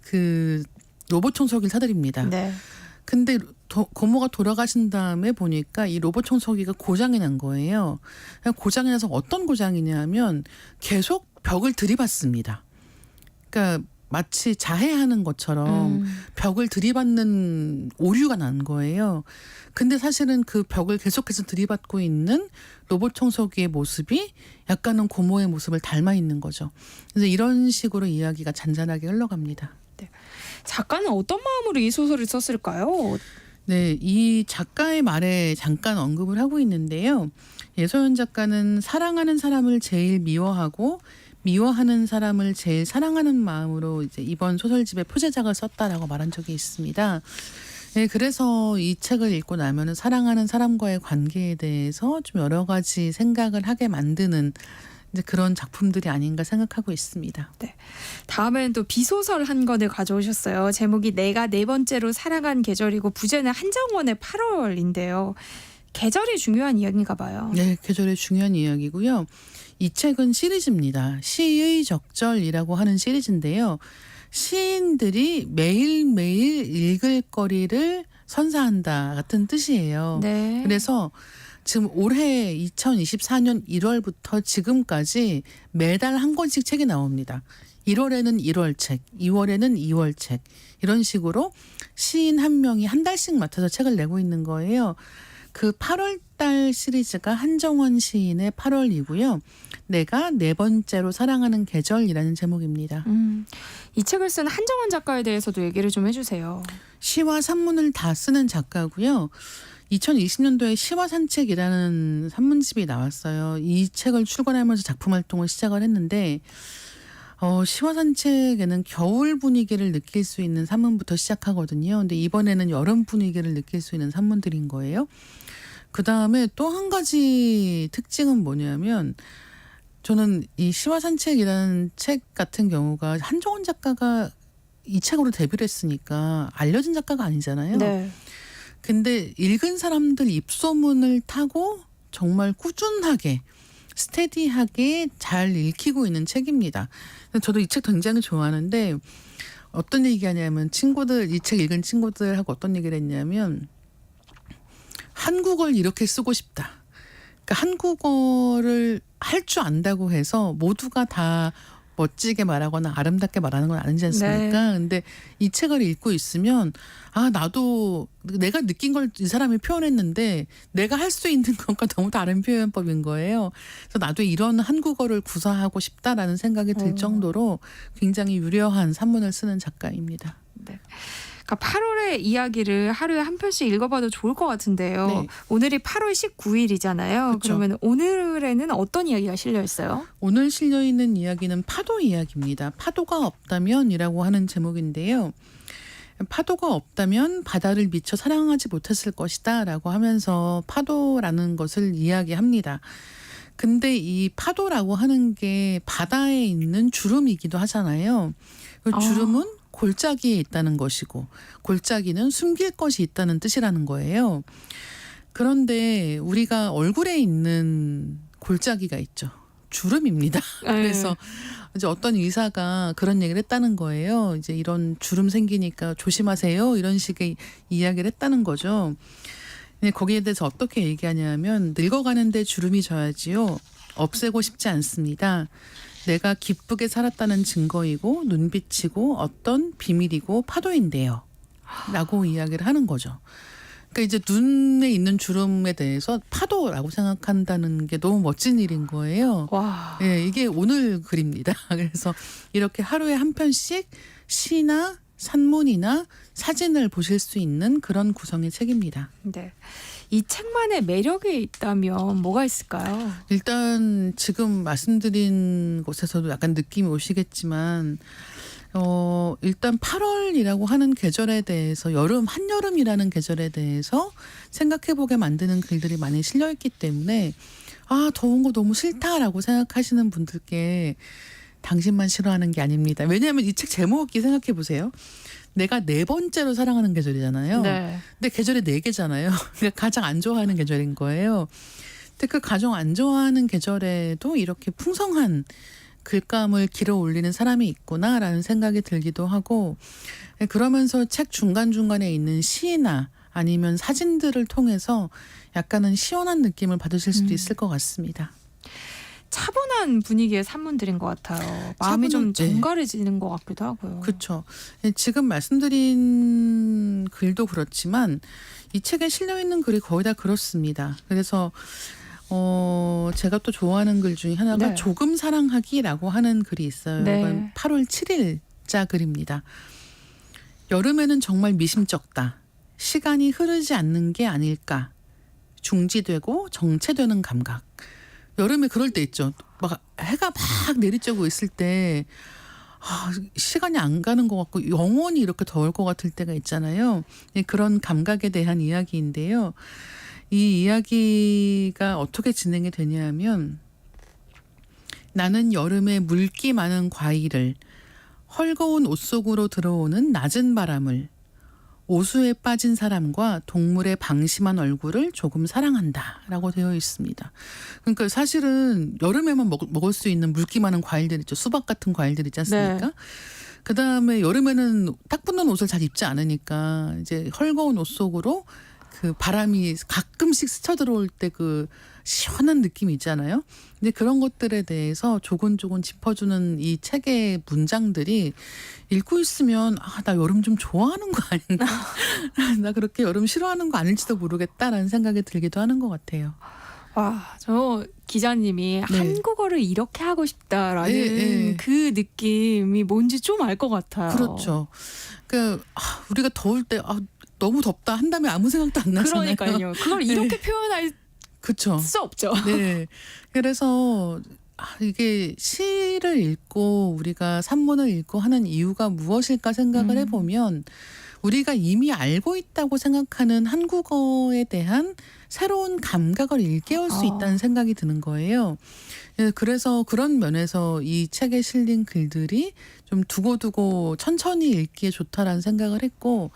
그 로봇 청소기를 사드립니다. 네. 근데 고모가 돌아가신 다음에 보니까 이 로봇 청소기가 고장이 난 거예요. 고장이 나서 어떤 고장이냐면 계속 벽을 들이받습니다. 그러니까 마치 자해하는 것처럼 벽을 들이받는 오류가 난 거예요. 근데 사실은 그 벽을 계속해서 들이받고 있는 로봇 청소기의 모습이 약간은 고모의 모습을 닮아 있는 거죠. 그래서 이런 식으로 이야기가 잔잔하게 흘러갑니다. 작가는 어떤 마음으로 이 소설을 썼을까요? 네, 이 작가의 말에 잠깐 언급을 하고 있는데요. 예소연 작가는 사랑하는 사람을 제일 미워하고 미워하는 사람을 제일 사랑하는 마음으로 이제 이번 소설집의 표제작을 썼다라고 말한 적이 있습니다. 네, 그래서 이 책을 읽고 나면은 사랑하는 사람과의 관계에 대해서 좀 여러 가지 생각을 하게 만드는 이제 그런 작품들이 아닌가 생각하고 있습니다. 네. 다음엔 또 비소설 한 권을 가져오셨어요. 제목이 내가 네 번째로 사랑한 계절이고 부제는 한정원의 8월인데요. 계절이 중요한 이야기인가 봐요. 네, 계절의 중요한 이야기고요. 이 책은 시리즈입니다. 시의 적절이라고 하는 시리즈인데요. 시인들이 매일매일 읽을 거리를 선사한다 같은 뜻이에요. 네. 그래서 지금 올해 2024년 1월부터 지금까지 매달 한 권씩 책이 나옵니다. 1월에는 1월 책, 2월에는 2월 책 이런 식으로 시인 한 명이 한 달씩 맡아서 책을 내고 있는 거예요. 그 8월 달 시리즈가 한정원 시인의 8월이고요. 내가 네 번째로 사랑하는 계절이라는 제목입니다. 이 책을 쓴 한정원 작가에 대해서도 얘기를 좀 해주세요. 시와 산문을 다 쓰는 작가고요. 2020년도에 시와 산책이라는 산문집이 나왔어요. 이 책을 출간하면서 작품 활동을 시작을 했는데 시와 산책에는 겨울 분위기를 느낄 수 있는 산문부터 시작하거든요. 근데 이번에는 여름 분위기를 느낄 수 있는 산문들인 거예요. 그다음에 또 한 가지 특징은 뭐냐면 저는 이 시와 산책이라는 책 같은 경우가 한정원 작가가 이 책으로 데뷔를 했으니까 알려진 작가가 아니잖아요. 네. 근데 읽은 사람들 입소문을 타고 정말 꾸준하게 스테디하게 잘 읽히고 있는 책입니다. 저도 이 책 굉장히 좋아하는데 어떤 얘기하냐면 친구들 이 책 읽은 친구들하고 어떤 얘기를 했냐면 한국어를 이렇게 쓰고 싶다. 그러니까 한국어를 할 줄 안다고 해서 모두가 다 멋지게 말하거나 아름답게 말하는 건 아니지 않습니까? 네. 근데 이 책을 읽고 있으면 나도 내가 느낀 걸 이 사람이 표현했는데 내가 할 수 있는 것과 너무 다른 표현법인 거예요. 그래서 나도 이런 한국어를 구사하고 싶다라는 생각이 들 정도로 굉장히 유려한 산문을 쓰는 작가입니다. 네. 그러니까 8월의 이야기를 하루에 한 편씩 읽어봐도 좋을 것 같은데요. 네. 오늘이 8월 19일이잖아요. 그쵸. 그러면 오늘에는 어떤 이야기가 실려 있어요? 오늘 실려있는 이야기는 파도 이야기입니다. 파도가 없다면이라고 하는 제목인데요. 파도가 없다면 바다를 미처 사랑하지 못했을 것이다 라고 하면서 파도라는 것을 이야기합니다. 근데 이 파도라고 하는 게 바다에 있는 주름이기도 하잖아요. 그 주름은 골짜기에 있다는 것이고 골짜기는 숨길 것이 있다는 뜻이라는 거예요. 그런데 우리가 얼굴에 있는 골짜기가 있죠. 주름입니다. 그래서 이제 어떤 의사가 그런 얘기를 했다는 거예요. 이제 이런 주름 생기니까 조심하세요. 이런 식의 이야기를 했다는 거죠. 근데 거기에 대해서 어떻게 얘기하냐면 늙어가는데 주름이 져야지요. 없애고 싶지 않습니다. 내가 기쁘게 살았다는 증거이고 눈빛이고 어떤 비밀이고 파도인데요. 라고 이야기를 하는 거죠. 그러니까 이제 눈에 있는 주름에 대해서 파도라고 생각한다는 게 너무 멋진 일인 거예요. 와. 예, 이게 오늘 글입니다. 그래서 이렇게 하루에 한 편씩 시나 산문이나 사진을 보실 수 있는 그런 구성의 책입니다. 네. 이 책만의 매력이 있다면 뭐가 있을까요? 일단 지금 말씀드린 곳에서도 약간 느낌이 오시겠지만 일단 8월이라고 하는 계절에 대해서 한여름이라는 계절에 대해서 생각해보게 만드는 글들이 많이 실려있기 때문에 더운 거 너무 싫다라고 생각하시는 분들께 당신만 싫어하는 게 아닙니다. 왜냐하면 이 책 제목이 생각해보세요. 내가 4번째로 사랑하는 계절이잖아요. 네. 근데 계절이 4개잖아요. 그러니까 가장 안 좋아하는 계절인 거예요. 근데 그 가장 안 좋아하는 계절에도 이렇게 풍성한 글감을 길어 올리는 사람이 있구나라는 생각이 들기도 하고, 그러면서 책 중간중간에 있는 시나 아니면 사진들을 통해서 약간은 시원한 느낌을 받으실 수도 있을 것 같습니다. 차분한 분위기의 산문들인 것 같아요. 마음이 좀 정갈해지는 것 같기도 하고요. 그렇죠. 지금 말씀드린 글도 그렇지만 이 책에 실려있는 글이 거의 다 그렇습니다. 그래서 제가 또 좋아하는 글 중에 하나가 네. 조금 사랑하기라고 하는 글이 있어요. 네. 이건 8월 7일자 글입니다. 여름에는 정말 미심쩍다. 시간이 흐르지 않는 게 아닐까. 중지되고 정체되는 감각. 여름에 그럴 때 있죠. 막 해가 막 내리쬐고 있을 때 시간이 안 가는 것 같고 영원히 이렇게 더울 것 같을 때가 있잖아요. 그런 감각에 대한 이야기인데요. 이 이야기가 어떻게 진행이 되냐면, 나는 여름에 물기 많은 과일을, 헐거운 옷 속으로 들어오는 낮은 바람을, 오수에 빠진 사람과 동물의 방심한 얼굴을 조금 사랑한다 라고 되어 있습니다. 그러니까 사실은 여름에만 먹을 수 있는 물기 많은 과일들 있죠. 수박 같은 과일들 있지 않습니까? 네. 그다음에 여름에는 딱 붙는 옷을 잘 입지 않으니까 이제 헐거운 옷 속으로 그 바람이 가끔씩 스쳐 들어올 때 그 시원한 느낌이 있잖아요. 근데 그런 것들에 대해서 조곤조곤 짚어주는 이 책의 문장들이 읽고 있으면 나 여름 좀 좋아하는 거 아닌가? 나 그렇게 여름 싫어하는 거 아닐지도 모르겠다라는 생각이 들기도 하는 것 같아요. 와, 저 기자님이 네. 한국어를 이렇게 하고 싶다라는 네. 그 느낌이 뭔지 좀 알 것 같아요. 그렇죠. 그 우리가 더울 때 너무 덥다 한 다음에 아무 생각도 안 나잖아요. 그러니까요. 그걸 이렇게 표현할 그렇죠. 수 없죠. 네. 그래서 이게 시를 읽고 우리가 산문을 읽고 하는 이유가 무엇일까 생각을 해보면, 우리가 이미 알고 있다고 생각하는 한국어에 대한 새로운 감각을 일깨울 수 있다는 생각이 드는 거예요. 그래서 그런 면에서 이 책에 실린 글들이 좀 두고두고 천천히 읽기에 좋다라는 생각을 했고,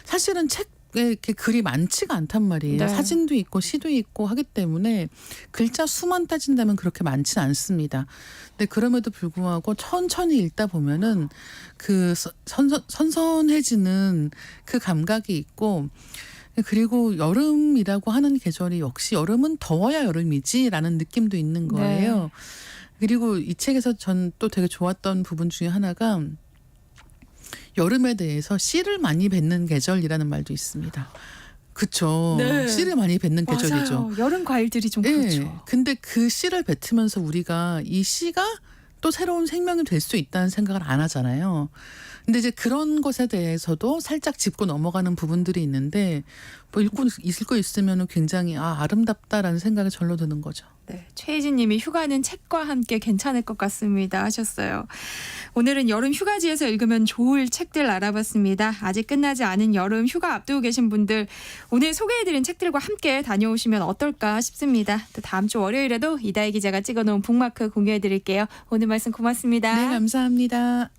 사실은 책에 이렇게 글이 많지가 않단 말이에요. 네. 사진도 있고 시도 있고 하기 때문에 글자 수만 따진다면 그렇게 많지는 않습니다. 근데 그럼에도 불구하고 천천히 읽다 보면은 그 선선해지는 그 감각이 있고, 그리고 여름이라고 하는 계절이 역시 여름은 더워야 여름이지라는 느낌도 있는 거예요. 네. 그리고 이 책에서 전 또 되게 좋았던 부분 중에 하나가 여름에 대해서 씨를 많이 뱉는 계절이라는 말도 있습니다. 그렇죠. 네. 씨를 많이 뱉는 계절이죠. 맞아요. 여름 과일들이 좀 네. 그렇죠. 근데 그 씨를 뱉으면서 우리가 이 씨가 또 새로운 생명이 될 수 있다는 생각을 안 하잖아요. 근데 이제 그런 것에 대해서도 살짝 짚고 넘어가는 부분들이 있는데, 뭐 읽고 있을 거 있으면 굉장히 아름답다라는 생각이 절로 드는 거죠. 네, 최혜진 님이 휴가는 책과 함께 괜찮을 것 같습니다 하셨어요. 오늘은 여름 휴가지에서 읽으면 좋을 책들 알아봤습니다. 아직 끝나지 않은 여름 휴가 앞두고 계신 분들, 오늘 소개해드린 책들과 함께 다녀오시면 어떨까 싶습니다. 또 다음 주 월요일에도 이다희 기자가 찍어놓은 북마크 공유해드릴게요. 오늘 말씀 고맙습니다. 네, 감사합니다.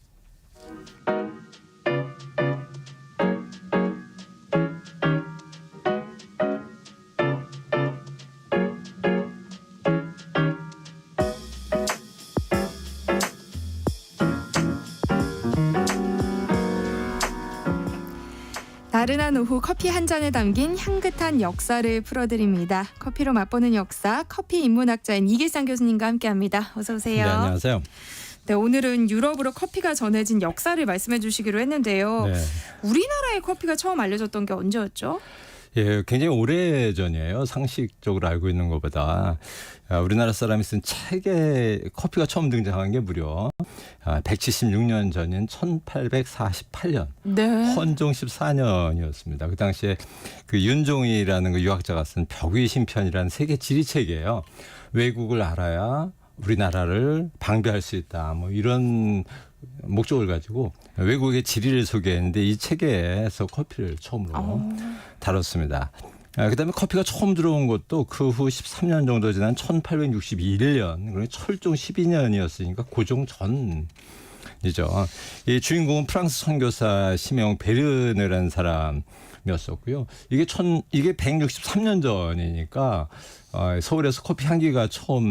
나른한 오후 커피 한 잔에 담긴 향긋한 역사를 풀어드립니다. 커피로 맛보는 역사, 커피 인문학자인 이길상 교수님과 함께합니다. 어서 오세요. 네, 안녕하세요. 네, 오늘은 유럽으로 커피가 전해진 역사를 말씀해 주시기로 했는데요. 네. 우리나라에 커피가 처음 알려졌던 게 언제였죠? 예, 굉장히 오래전이에요. 상식적으로 알고 있는 것보다. 우리나라 사람이 쓴 책에 커피가 처음 등장한 게 무려 176년 전인 1848년. 네. 헌종 14년이었습니다. 그 당시에 그 윤종이라는 그 유학자가 쓴 벽위신편이라는 세계 지리책이에요. 외국을 알아야 우리나라를 방배할 수 있다. 뭐 이런 목적을 가지고 외국의 지리를 소개했는데 이 책에서 커피를 처음으로 다뤘습니다. 그다음에 커피가 처음 들어온 것도 그 후 13년 정도 지난 1861년, 그러니까 철종 12년이었으니까 고종 전이죠. 이 주인공은 프랑스 선교사 시메옹 베르네라는 사람이었었고요. 이게 163년 전이니까 서울에서 커피 향기가 처음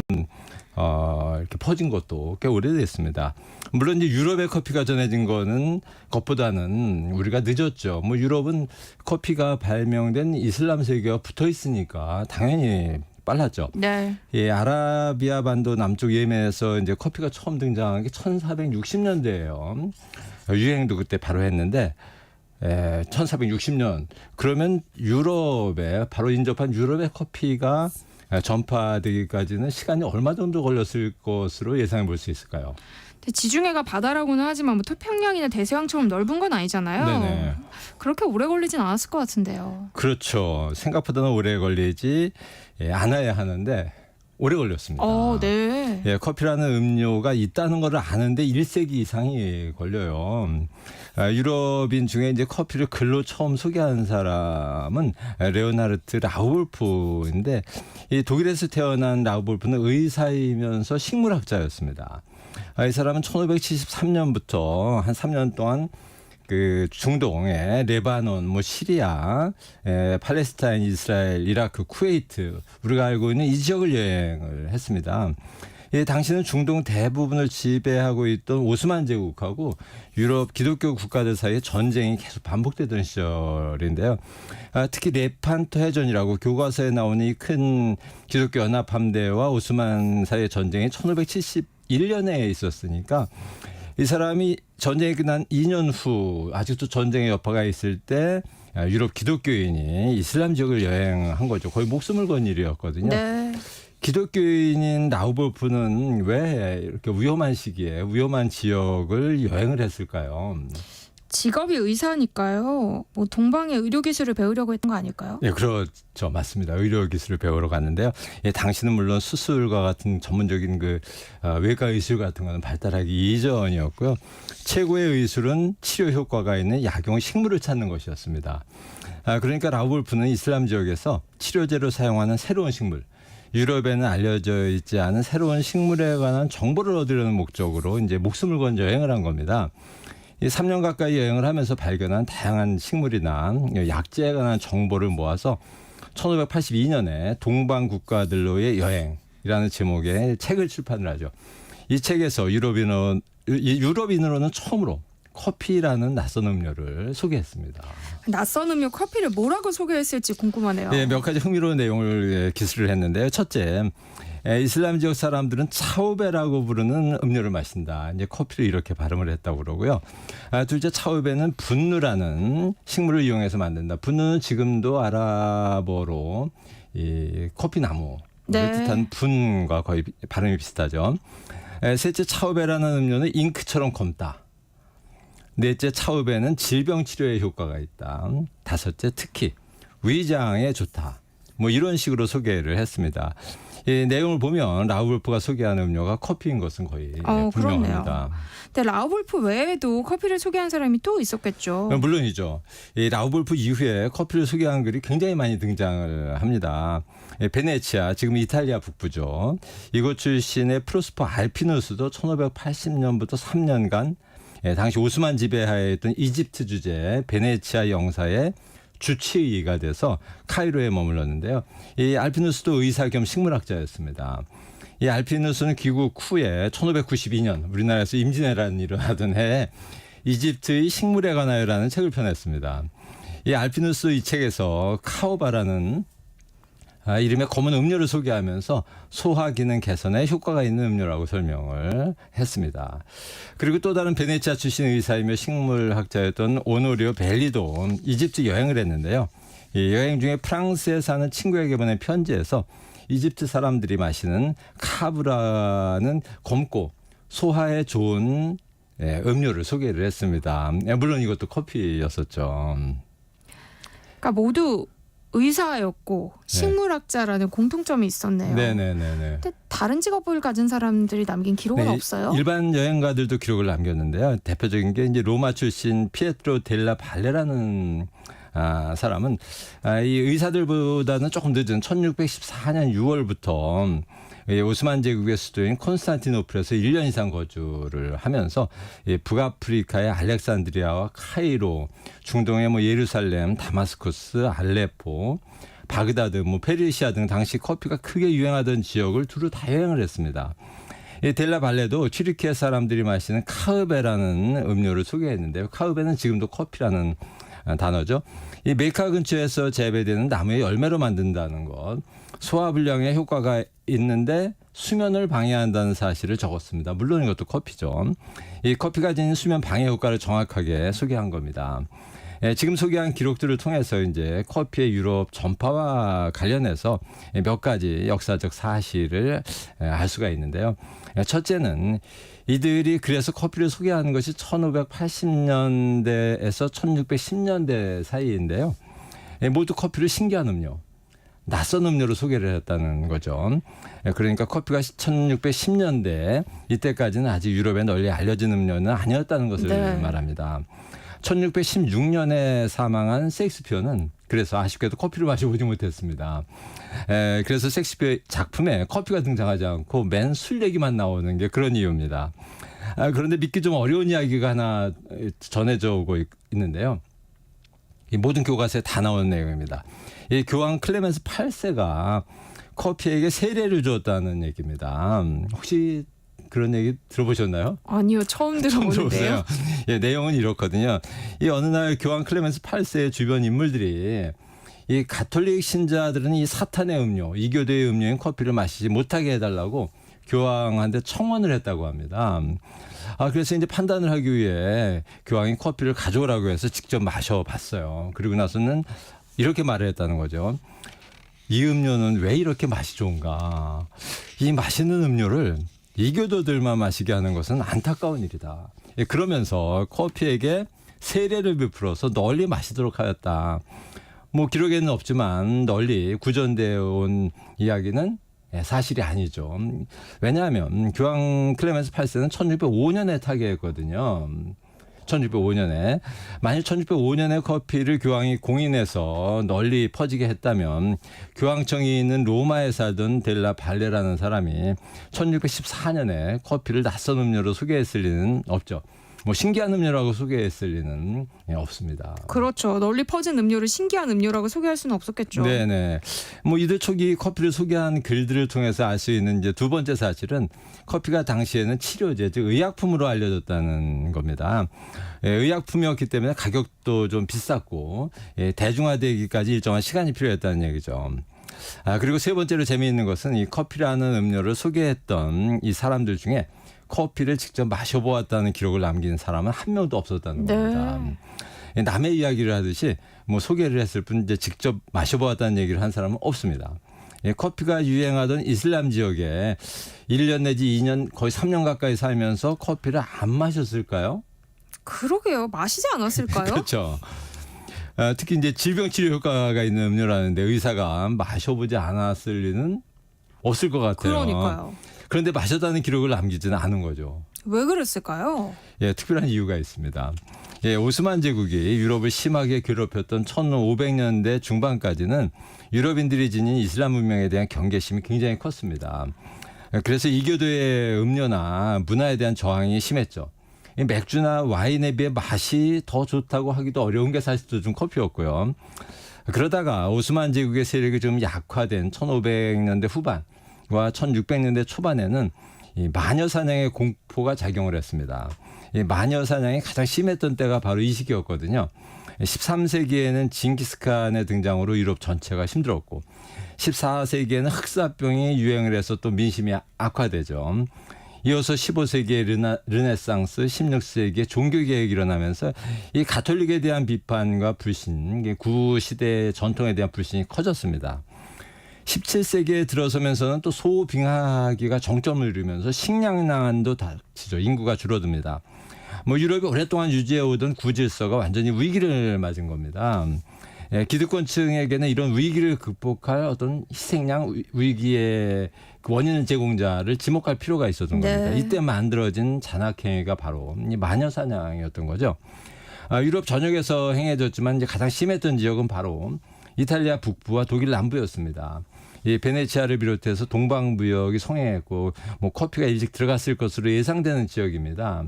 이렇게 퍼진 것도 꽤 오래됐습니다. 물론 이제 유럽의 커피가 전해진 거는 것보다는 우리가 늦었죠. 뭐 유럽은 커피가 발명된 이슬람 세계와 붙어 있으니까 당연히 빨랐죠. 네. 예, 아라비아 반도 남쪽 예멘에서 이제 커피가 처음 등장한 게 1460년대예요. 유행도 그때 바로 했는데 1460년 그러면 유럽에 바로 인접한 유럽의 커피가 전파되기까지는 시간이 얼마 정도 걸렸을 것으로 예상해 볼 수 있을까요? 지중해가 바다라고는 하지만 뭐 태평양이나 대서양처럼 넓은 건 아니잖아요. 네네. 그렇게 오래 걸리진 않았을 것 같은데요. 그렇죠. 생각보다는 오래 걸리지 않아야 하는데 오래 걸렸습니다. 네. 예, 커피라는 음료가 있다는 걸 아는데 1세기 이상이 걸려요. 유럽인 중에 이제 커피를 글로 처음 소개한 사람은 레오나르트 라우볼프인데 이 독일에서 태어난 라우볼프는 의사이면서 식물학자였습니다. 이 사람은 1573년부터 한 3년 동안 그 중동의 레바논, 뭐 시리아, 팔레스타인, 이스라엘, 이라크, 쿠웨이트 우리가 알고 있는 이 지역을 여행을 했습니다. 당시는 중동 대부분을 지배하고 있던 오스만 제국하고 유럽 기독교 국가들 사이에 전쟁이 계속 반복되던 시절인데요. 특히 레판토 해전이라고 교과서에 나오는 이 큰 기독교 연합 함대와 오스만 사이의 전쟁이 1571년에 있었으니까 이 사람이 전쟁이 끝난 2년 후 아직도 전쟁의 여파가 있을 때 유럽 기독교인이 이슬람 지역을 여행한 거죠. 거의 목숨을 건 일이었거든요. 네. 기독교인인 라우볼프는 왜 이렇게 위험한 시기에 위험한 지역을 여행을 했을까요? 직업이 의사니까요. 뭐 동방의 의료 기술을 배우려고 했던 거 아닐까요? 네, 그렇죠. 맞습니다. 의료 기술을 배우러 갔는데요. 당시는 물론 수술과 같은 전문적인 그 외과 의술 같은 거는 발달하기 이전이었고요. 최고의 의술은 치료 효과가 있는 약용 식물을 찾는 것이었습니다. 그러니까 라우볼프는 이슬람 지역에서 치료제로 사용하는 새로운 식물, 유럽에는 알려져 있지 않은 새로운 식물에 관한 정보를 얻으려는 목적으로 이제 목숨을 건 여행을 한 겁니다. 3년 가까이 여행을 하면서 발견한 다양한 식물이나 약재에 관한 정보를 모아서 1582년에 동방 국가들로의 여행이라는 제목의 책을 출판을 하죠. 이 책에서 유럽인으로는 처음으로 커피라는 낯선 음료를 소개했습니다. 낯선 음료 커피를 뭐라고 소개했을지 궁금하네요. 네, 몇 가지 흥미로운 내용을 기술을 했는데요. 첫째, 이슬람 지역 사람들은 차우베라고 부르는 음료를 마신다. 이제 커피를 이렇게 발음을 했다고 그러고요. 둘째, 차우베는 분누라는 식물을 이용해서 만든다. 분누는 지금도 아랍어로 이 커피나무를 뜻한 분과 거의 발음이 비슷하죠. 셋째, 차우베라는 음료는 잉크처럼 검다. 넷째, 차우베는 질병 치료에 효과가 있다. 다섯째, 특히 위장에 좋다. 뭐 이런 식으로 소개를 했습니다. 이 내용을 보면 라우볼프가 소개한 음료가 커피인 것은 거의 분명합니다. 근데 라우볼프 외에도 커피를 소개한 사람이 또 있었겠죠. 물론이죠. 이 라우볼프 이후에 커피를 소개한 글이 굉장히 많이 등장을 합니다. 베네치아, 지금 이탈리아 북부죠. 이곳 출신의 프로스퍼 알피누스도 1580년부터 3년간 당시 오스만 지배하에 있던 이집트 주재 베네치아 영사의 주치의가 돼서 카이로에 머물렀는데요. 이 알피누스도 의사 겸 식물학자였습니다. 이 알피누스는 귀국 후에 1592년 우리나라에서 임진왜란이 일어나던 해에 이집트의 식물에 관하여라는 책을 펴냈습니다. 이 알피누스 이 책에서 카오바라는 이름의 검은 음료를 소개하면서 소화 기능 개선에 효과가 있는 음료라고 설명을 했습니다. 그리고 또 다른 베네치아 출신 의사이며 식물학자였던 오노리오 벨리도 이집트 여행을 했는데요. 이 여행 중에 프랑스에 사는 친구에게 보낸 편지에서 이집트 사람들이 마시는 카브라는 검고 소화에 좋은 음료를 소개를 했습니다. 물론 이것도 커피였었죠. 그러니까 모두 의사였고 식물학자라는 공통점이 있었네요. 네네네네. 근데 다른 직업을 가진 사람들이 남긴 기록은 없어요? 일반 여행가들도 기록을 남겼는데요. 대표적인 게 이제 로마 출신 피에트로 델라 발레라는 사람은 이 의사들보다는 조금 늦은 1614년 6월부터 오스만 제국의 수도인 콘스탄티노플에서 1년 이상 거주를 하면서 북아프리카의 알렉산드리아와 카이로, 중동의 예루살렘, 다마스쿠스, 알레포, 바그다드, 페르시아 등 당시 커피가 크게 유행하던 지역을 두루 다 여행을 했습니다. 델라 발레도 튀르키예 사람들이 마시는 카흐베라는 음료를 소개했는데요. 카흐베는 지금도 커피라는 단어죠. 이 메카 근처에서 재배되는 나무의 열매로 만든다는 것, 소화불량에 효과가 있는데 수면을 방해한다는 사실을 적었습니다. 물론 이것도 커피죠. 이 커피가 지닌 수면 방해 효과를 정확하게 소개한 겁니다. 지금 소개한 기록들을 통해서 이제 커피의 유럽 전파와 관련해서 몇 가지 역사적 사실을 알 수가 있는데요. 첫째는 이들이 그래서 커피를 소개하는 것이 1580년대에서 1610년대 사이인데요. 모두 커피를 신기한 음료, 낯선 음료로 소개를 했다는 거죠. 그러니까 커피가 1610년대 이때까지는 아직 유럽에 널리 알려진 음료는 아니었다는 것을 말합니다. 1616년에 사망한 셰익스피어는 그래서 아쉽게도 커피를 마셔보지 못했습니다. 그래서 셰익스피어 작품에 커피가 등장하지 않고 맨 술 얘기만 나오는 게 그런 이유입니다. 그런데 믿기 좀 어려운 이야기가 하나 전해져 오고 있는데요. 이 모든 교과서에 다 나오는 내용입니다. 이 교황 클레멘스 8세가 커피에게 세례를 주었다는 얘기입니다. 혹시 그런 얘기 들어보셨나요? 아니요, 처음 들어보는데요. 예, 내용은 이렇거든요. 이 어느 날 교황 클레멘스 8세의 주변 인물들이 이 가톨릭 신자들은 이 사탄의 음료, 이교도의 음료인 커피를 마시지 못하게 해달라고 교황한테 청원을 했다고 합니다. 그래서 이제 판단을 하기 위해 교황이 커피를 가져오라고 해서 직접 마셔봤어요. 그리고 나서는 이렇게 말을 했다는 거죠. 이 음료는 왜 이렇게 맛이 좋은가? 이 맛있는 음료를 이교도들만 마시게 하는 것은 안타까운 일이다. 그러면서 커피에게 세례를 베풀어서 널리 마시도록 하였다. 기록에는 없지만 널리 구전되어 온 이야기는 사실이 아니죠. 왜냐하면 교황 클레멘스 8세는 1605년에 타계했거든요. 1605년에. 만약 1605년에 커피를 교황이 공인해서 널리 퍼지게 했다면 교황청이 있는 로마에 살던 델라 발레라는 사람이 1614년에 커피를 낯선 음료로 소개했을 리는 없죠. 신기한 음료라고 소개했을 리는 없습니다. 그렇죠. 널리 퍼진 음료를 신기한 음료라고 소개할 수는 없었겠죠. 네네. 이들 초기 커피를 소개한 글들을 통해서 알 수 있는 이제 두 번째 사실은 커피가 당시에는 치료제, 즉 의약품으로 알려졌다는 겁니다. 의약품이었기 때문에 가격도 좀 비쌌고 대중화되기까지 일정한 시간이 필요했다는 얘기죠. 그리고 세 번째로 재미있는 것은 이 커피라는 음료를 소개했던 이 사람들 중에 커피를 직접 마셔보았다는 기록을 남긴 사람은 한 명도 없었다는 겁니다. 남의 이야기를 하듯이 소개를 했을 뿐 이제 직접 마셔보았다는 얘기를 한 사람은 없습니다. 커피가 유행하던 이슬람 지역에 1년 내지 2년 거의 3년 가까이 살면서 커피를 안 마셨을까요? 그러게요. 마시지 않았을까요? 그렇죠. 특히 이제 질병 치료 효과가 있는 음료라는데 의사가 마셔보지 않았을 리는 없을 것 같아요. 그러니까요. 그런데 마셨다는 기록을 남기지는 않은 거죠. 왜 그랬을까요? 특별한 이유가 있습니다. 오스만 제국이 유럽을 심하게 괴롭혔던 1500년대 중반까지는 유럽인들이 지닌 이슬람 문명에 대한 경계심이 굉장히 컸습니다. 그래서 이교도의 음료나 문화에 대한 저항이 심했죠. 맥주나 와인에 비해 맛이 더 좋다고 하기도 어려운 게 사실 좀 커피였고요. 그러다가 오스만 제국의 세력이 좀 약화된 1500년대 후반과 1600년대 초반에는 이 마녀 사냥의 공포가 작용을 했습니다. 이 마녀 사냥이 가장 심했던 때가 바로 이 시기였거든요. 13세기에는 징기스칸의 등장으로 유럽 전체가 힘들었고 14세기에는 흑사병이 유행을 해서 또 민심이 악화되죠. 이어서 15세기의 르네상스, 16세기에 종교개혁이 일어나면서 이 가톨릭에 대한 비판과 불신, 구시대의 전통에 대한 불신이 커졌습니다. 17세기에 들어서면서는 또 소빙하기가 정점을 이루면서 식량난도 닥치죠. 인구가 줄어듭니다. 유럽이 오랫동안 유지해오던 구질서가 완전히 위기를 맞은 겁니다. 기득권층에게는 이런 위기를 극복할 어떤 희생양 위기의 그 원인 제공자를 지목할 필요가 있었던 겁니다. 이때 만들어진 잔악행위가 바로 이 마녀 사냥이었던 거죠. 유럽 전역에서 행해졌지만 이제 가장 심했던 지역은 바로 이탈리아 북부와 독일 남부였습니다. 이 베네치아를 비롯해서 동방무역이 성행했고 뭐 커피가 일찍 들어갔을 것으로 예상되는 지역입니다.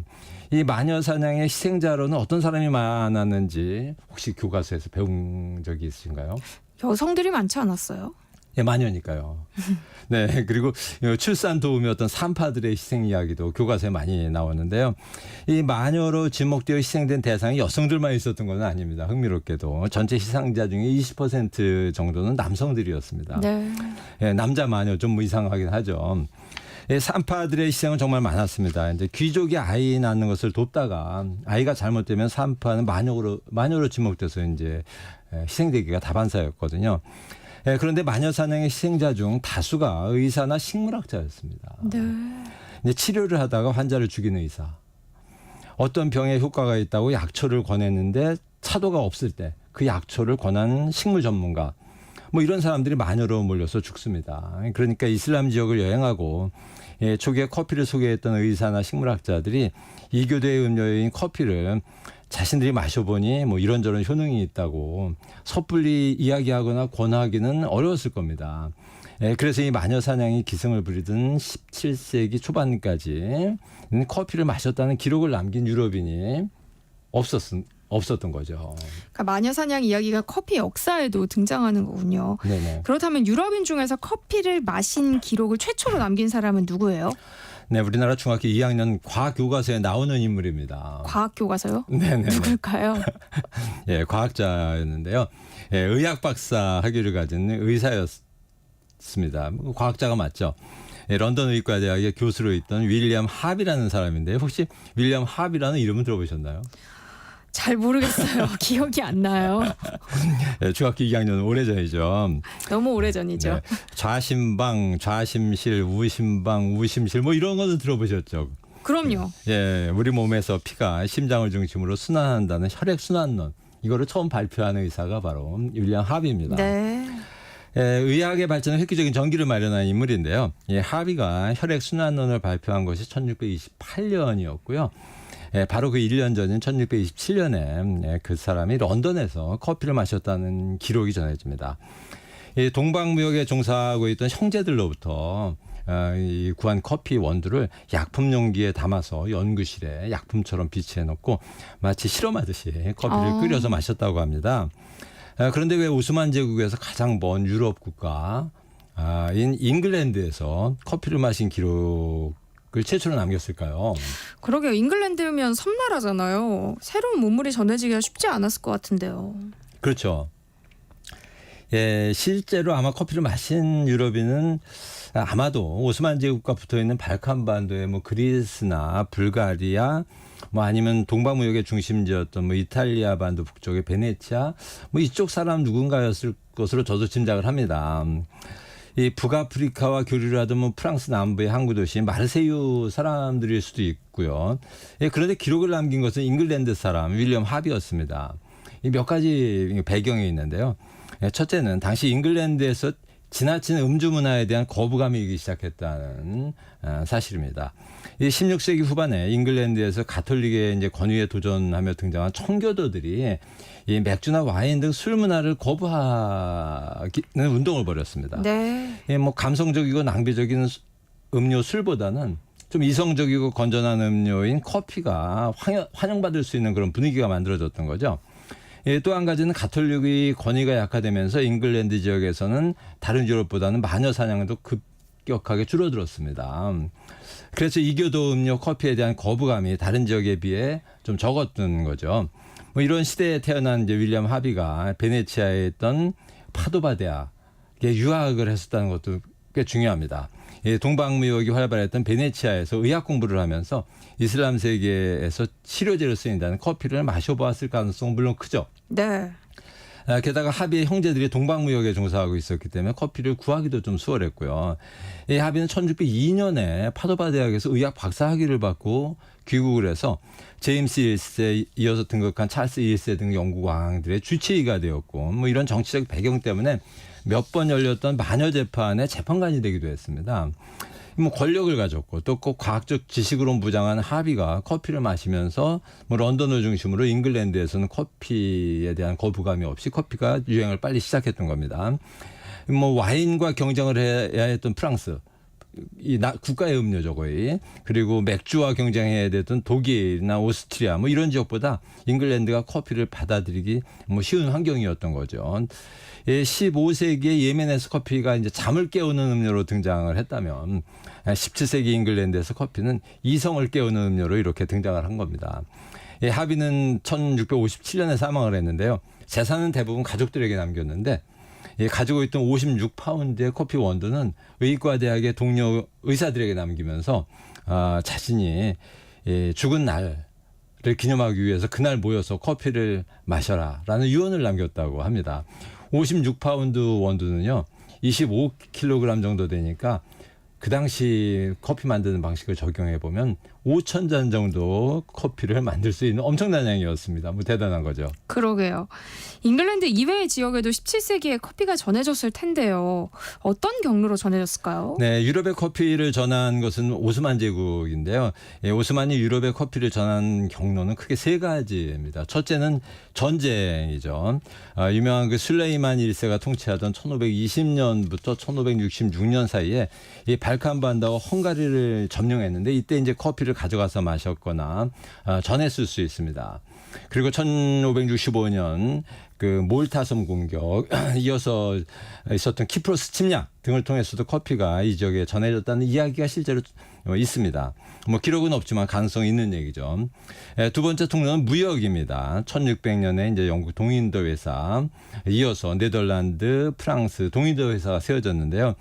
이 마녀 사냥의 희생자로는 어떤 사람이 많았는지 혹시 교과서에서 배운 적이 있으신가요? 여성들이 많지 않았어요? 예, 마녀니까요. 네, 그리고 출산 도우미 어떤 산파들의 희생 이야기도 교과서에 많이 나오는데요. 이 마녀로 지목되어 희생된 대상이 여성들만 있었던 건 아닙니다. 흥미롭게도 전체 희생자 중에 20% 정도는 남성들이었습니다. 네. 예, 남자 마녀 좀 이상하긴 하죠. 예, 산파들의 희생은 정말 많았습니다. 이제 귀족이 아이 낳는 것을 돕다가 아이가 잘못되면 산파는 마녀로 지목돼서 이제 희생되기가 다반사였거든요. 예, 그런데 마녀 사냥의 희생자 중 다수가 의사나 식물학자였습니다. 네. 이제 치료를 하다가 환자를 죽이는 의사. 어떤 병에 효과가 있다고 약초를 권했는데 차도가 없을 때 그 약초를 권한 식물 전문가. 뭐 이런 사람들이 마녀로 몰려서 죽습니다. 그러니까 이슬람 지역을 여행하고 초기에 커피를 소개했던 의사나 식물학자들이 이교도의 음료인 커피를 자신들이 마셔보니 뭐 이런저런 효능이 있다고 섣불리 이야기하거나 권하기는 어려웠을 겁니다. 그래서 이 마녀 사냥이 기승을 부리던 17세기 초반까지 커피를 마셨다는 기록을 남긴 유럽인이 없었던 거죠. 그러니까 마녀 사냥 이야기가 커피 역사에도 등장하는 거군요. 네네. 그렇다면 유럽인 중에서 커피를 마신 기록을 최초로 남긴 사람은 누구예요? 네, 우리나라 중학교 2학년 과학 교과서에 나오는 인물입니다. 과학 교과서요? 네네. 누굴까요? 예, 과학자였는데요. 예, 의학 박사 학위를 가진 의사였습니다. 과학자가 맞죠. 예, 런던 의과대학의 교수로 있던 윌리엄 합이라는 사람인데 혹시 윌리엄 합이라는 이름은 들어보셨나요? 잘 모르겠어요. 기억이 안 나요. 예, 중학교 2학년 오래전이죠. 너무 오래전이죠. 네, 좌심방, 좌심실, 우심방, 우심실 뭐 이런 거는 들어보셨죠? 그럼요. 예, 우리 몸에서 피가 심장을 중심으로 순환한다는 혈액순환론. 이거를 처음 발표한 의사가 바로 윌리엄 합입니다. 네. 예, 의학의 발전에 획기적인 전기를 마련한 인물인데요. 예, 하비가 혈액순환론을 발표한 것이 1628년이었고요. 예, 바로 그 1년 전인 1627년에 그 사람이 런던에서 커피를 마셨다는 기록이 전해집니다. 이 동방무역에 종사하고 있던 형제들로부터 이 구한 커피 원두를 약품 용기에 담아서 연구실에 약품처럼 비치해 놓고 마치 실험하듯이 커피를 끓여서 마셨다고 합니다. 그런데 왜 오스만 제국에서 가장 먼 유럽 국가인 잉글랜드에서 커피를 마신 기록을 최초로 남겼을까요? 그러게요. 잉글랜드면 섬나라잖아요. 새로운 문물이 전해지기가 쉽지 않았을 것 같은데요. 그렇죠. 예, 실제로 아마 커피를 마신 유럽인은 아마도 오스만 제국과 붙어있는 발칸반도의 뭐 그리스나 불가리아 뭐 아니면 동방무역의 중심지였던 뭐 이탈리아 반도 북쪽의 베네치아 뭐 이쪽 사람 누군가였을 것으로 저도 짐작을 합니다. 이 북아프리카와 교류를 하던 뭐 프랑스 남부의 항구 도시 마르세유 사람들일 수도 있고요. 예, 그런데 기록을 남긴 것은 잉글랜드 사람 윌리엄 합이었습니다. 이 몇 가지 배경이 있는데요. 예, 첫째는 당시 잉글랜드에서 지나친 음주 문화에 대한 거부감이 일기 시작했다는 사실입니다. 이 16세기 후반에 잉글랜드에서 가톨릭의 이제 권위에 도전하며 등장한 청교도들이 이 맥주나 와인 등 술 문화를 거부하는 운동을 벌였습니다. 네. 예, 뭐 감성적이고 낭비적인 음료 술보다는 좀 이성적이고 건전한 음료인 커피가 환영받을 수 있는 그런 분위기가 만들어졌던 거죠. 예, 또 한 가지는 가톨릭의 권위가 약화되면서 잉글랜드 지역에서는 다른 유럽보다는 마녀 사냥도 급격하게 줄어들었습니다. 그래서 이교도 음료 커피에 대한 거부감이 다른 지역에 비해 좀 적었던 거죠. 뭐 이런 시대에 태어난 이제 윌리엄 하비가 베네치아에 있던 파도바 대학에 유학을 했었다는 것도 꽤 중요합니다. 예, 동방무역이 활발했던 베네치아에서 의학 공부를 하면서 이슬람 세계에서 치료제로 쓰인다는 커피를 마셔보았을 가능성은 물론 크죠. 네. 게다가 합의의 형제들이 동방무역에 종사하고 있었기 때문에 커피를 구하기도 좀 수월했고요. 이 합의는 1602년에 파도바 대학에서 의학 박사 학위를 받고 귀국을 해서 제임스 1세에 이어서 등극한 찰스 1세 등 영국 왕들의 주치의가 되었고 뭐 이런 정치적 배경 때문에 몇 번 열렸던 마녀 재판의 재판관이 되기도 했습니다. 뭐 권력을 가졌고 또 꼭 과학적 지식으로 무장한 하비가 커피를 마시면서 뭐 런던을 중심으로 잉글랜드에서는 커피에 대한 거부감이 없이 커피가 유행을 빨리 시작했던 겁니다. 뭐 와인과 경쟁을 해야 했던 프랑스, 국가의 음료죠 거의. 그리고 맥주와 경쟁해야 됐던 독일이나 오스트리아 뭐 이런 지역보다 잉글랜드가 커피를 받아들이기 뭐 쉬운 환경이었던 거죠. 15세기에 예멘에서 커피가 이제 잠을 깨우는 음료로 등장을 했다면 17세기 잉글랜드에서 커피는 이성을 깨우는 음료로 이렇게 등장을 한 겁니다. 하비는 1657년에 사망을 했는데요. 재산은 대부분 가족들에게 남겼는데 가지고 있던 56파운드의 커피 원두는 의과대학의 동료 의사들에게 남기면서 자신이 죽은 날을 기념하기 위해서 그날 모여서 커피를 마셔라라는 유언을 남겼다고 합니다. 56파운드 원두는요 25kg 정도 되니까 그 당시 커피 만드는 방식을 적용해 보면 5,000잔 정도 커피를 만들 수 있는 엄청난 양이었습니다. 뭐 대단한 거죠. 그러게요. 잉글랜드 이외의 지역에도 17세기에 커피가 전해졌을 텐데요. 어떤 경로로 전해졌을까요? 네, 유럽에 커피를 전한 것은 오스만 제국인데요. 오스만이 유럽에 커피를 전한 경로는 크게 세 가지입니다. 첫째는 전쟁이죠. 유명한 그 술레이만 1세가 통치하던 1520년부터 1566년 사이에 이 발칸 반도와 헝가리를 점령했는데 이때 이제 커피를 가져가서 마셨거나 전했을 수 있습니다. 그리고 1565년 그 몰타섬 공격, 이어서 있었던 키프로스 침략 등을 통해서도 커피가 이 지역에 전해졌다는 이야기가 실제로 있습니다. 뭐 기록은 없지만 가능성이 있는 얘기죠. 두 번째 통로는 무역입니다. 1600년에 이제 영국 동인도 회사, 이어서 네덜란드, 프랑스 동인도 회사가 세워졌는데요.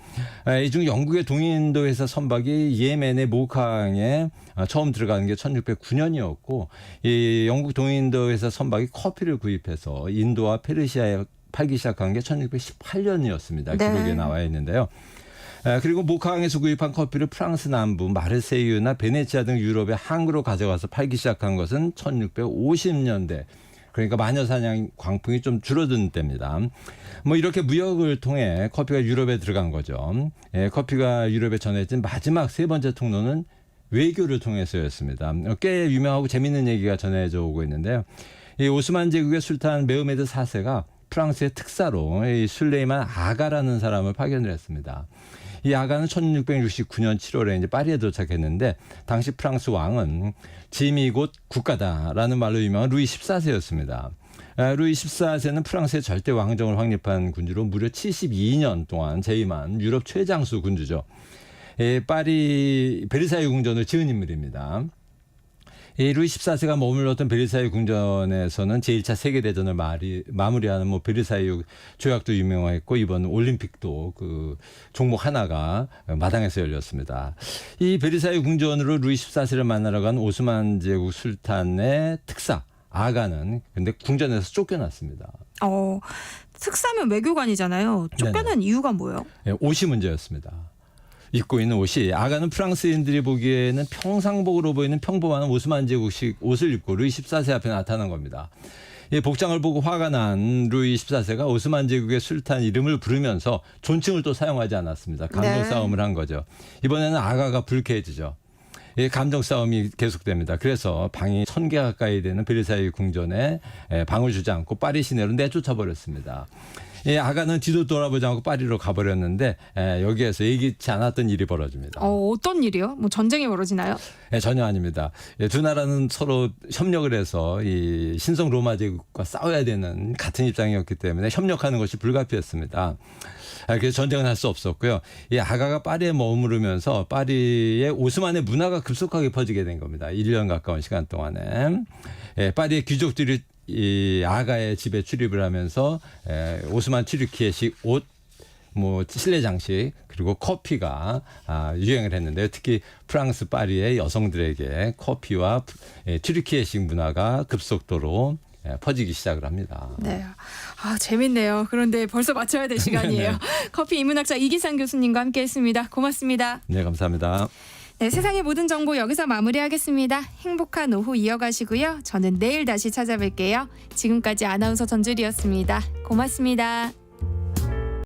이 중 영국의 동인도 회사 선박이 예멘의 모카항에 처음 들어가는 게 1609년이었고, 이 영국 동인도 회사 선박이 커피를 구입해서 인도와 페르시아에 팔기 시작한 게 1618년이었습니다. 네. 기록에 나와 있는데요. 그리고 모카항에서 구입한 커피를 프랑스 남부 마르세유나 베네치아 등 유럽의 항구로 가져가서 팔기 시작한 것은 1650년대. 그러니까 마녀사냥 광풍이 좀 줄어든 때입니다. 뭐 이렇게 무역을 통해 커피가 유럽에 들어간 거죠. 커피가 유럽에 전해진 마지막 세 번째 통로는 외교를 통해서였습니다. 꽤 유명하고 재미있는 얘기가 전해져 오고 있는데요. 이 오스만 제국의 술탄 메흐메드 4세가 프랑스의 특사로 이 술레이만 아가라는 사람을 파견을 했습니다. 이 아가는 1669년 7월에 이제 파리에 도착했는데 당시 프랑스 왕은 짐이 곧 국가다라는 말로 유명한 루이 14세였습니다. 루이 14세는 프랑스의 절대 왕정을 확립한 군주로 무려 72년 동안 재임한 유럽 최장수 군주죠. 파리 베르사유 궁전을 지은 인물입니다. 이 루이 14세가 머물렀던 베르사유 궁전에서는 제1차 세계대전을 마무리하는 뭐 베르사유 조약도 유명했고 이번 올림픽도 그 종목 하나가 마당에서 열렸습니다. 이 베르사유 궁전으로 루이 14세를 만나러 간 오스만 제국 술탄의 특사 아가는 근데 궁전에서 쫓겨났습니다. 특사면 외교관이잖아요. 쫓겨난 이유가 뭐예요? 옷이 문제였습니다. 입고 있는 옷이 아가는 프랑스인들이 보기에는 평상복으로 보이는 평범한 오스만 제국식 옷을 입고 루이 14세 앞에 나타난 겁니다. 이 복장을 보고 화가 난 루이 14세가 오스만 제국의 술탄 이름을 부르면서 존칭을 또 사용하지 않았습니다. 감정 싸움을 한 거죠. 이번에는 아가가 불쾌해지죠. 이 감정 싸움이 계속됩니다. 그래서 방이 1000개 가까이 되는 베르사유 궁전에 방을 주지 않고 파리 시내로 내쫓아 버렸습니다. 아가는 뒤도 돌아보지 않고 파리로 가버렸는데 여기에서 예기치 않았던 일이 벌어집니다. 어떤 일이요? 뭐 전쟁이 벌어지나요? 전혀 아닙니다. 두 나라는 서로 협력을 해서 이 신성 로마 제국과 싸워야 되는 같은 입장이었기 때문에 협력하는 것이 불가피했습니다. 그래서 전쟁은 할 수 없었고요. 이 아가가 파리에 머무르면서 파리의 오스만의 문화가 급속하게 퍼지게 된 겁니다. 1년 가까운 시간 동안에. 파리의 귀족들이 이 아가의 집에 출입을 하면서 오스만 튀르키예식 옷, 뭐 실내 장식 그리고 커피가 유행을 했는데요. 특히 프랑스 파리의 여성들에게 커피와 튀르키예식 문화가 급속도로 퍼지기 시작을 합니다. 네. 아, 재밌네요. 그런데 벌써 맞춰야 될 시간이에요. 네. 커피 인문학자 이기상 교수님과 함께했습니다. 고맙습니다. 네, 감사합니다. 네, 세상의 모든 정보 여기서 마무리하겠습니다. 행복한 오후 이어가시고요. 저는 내일 다시 찾아뵐게요. 지금까지 아나운서 전주리였습니다. 고맙습니다.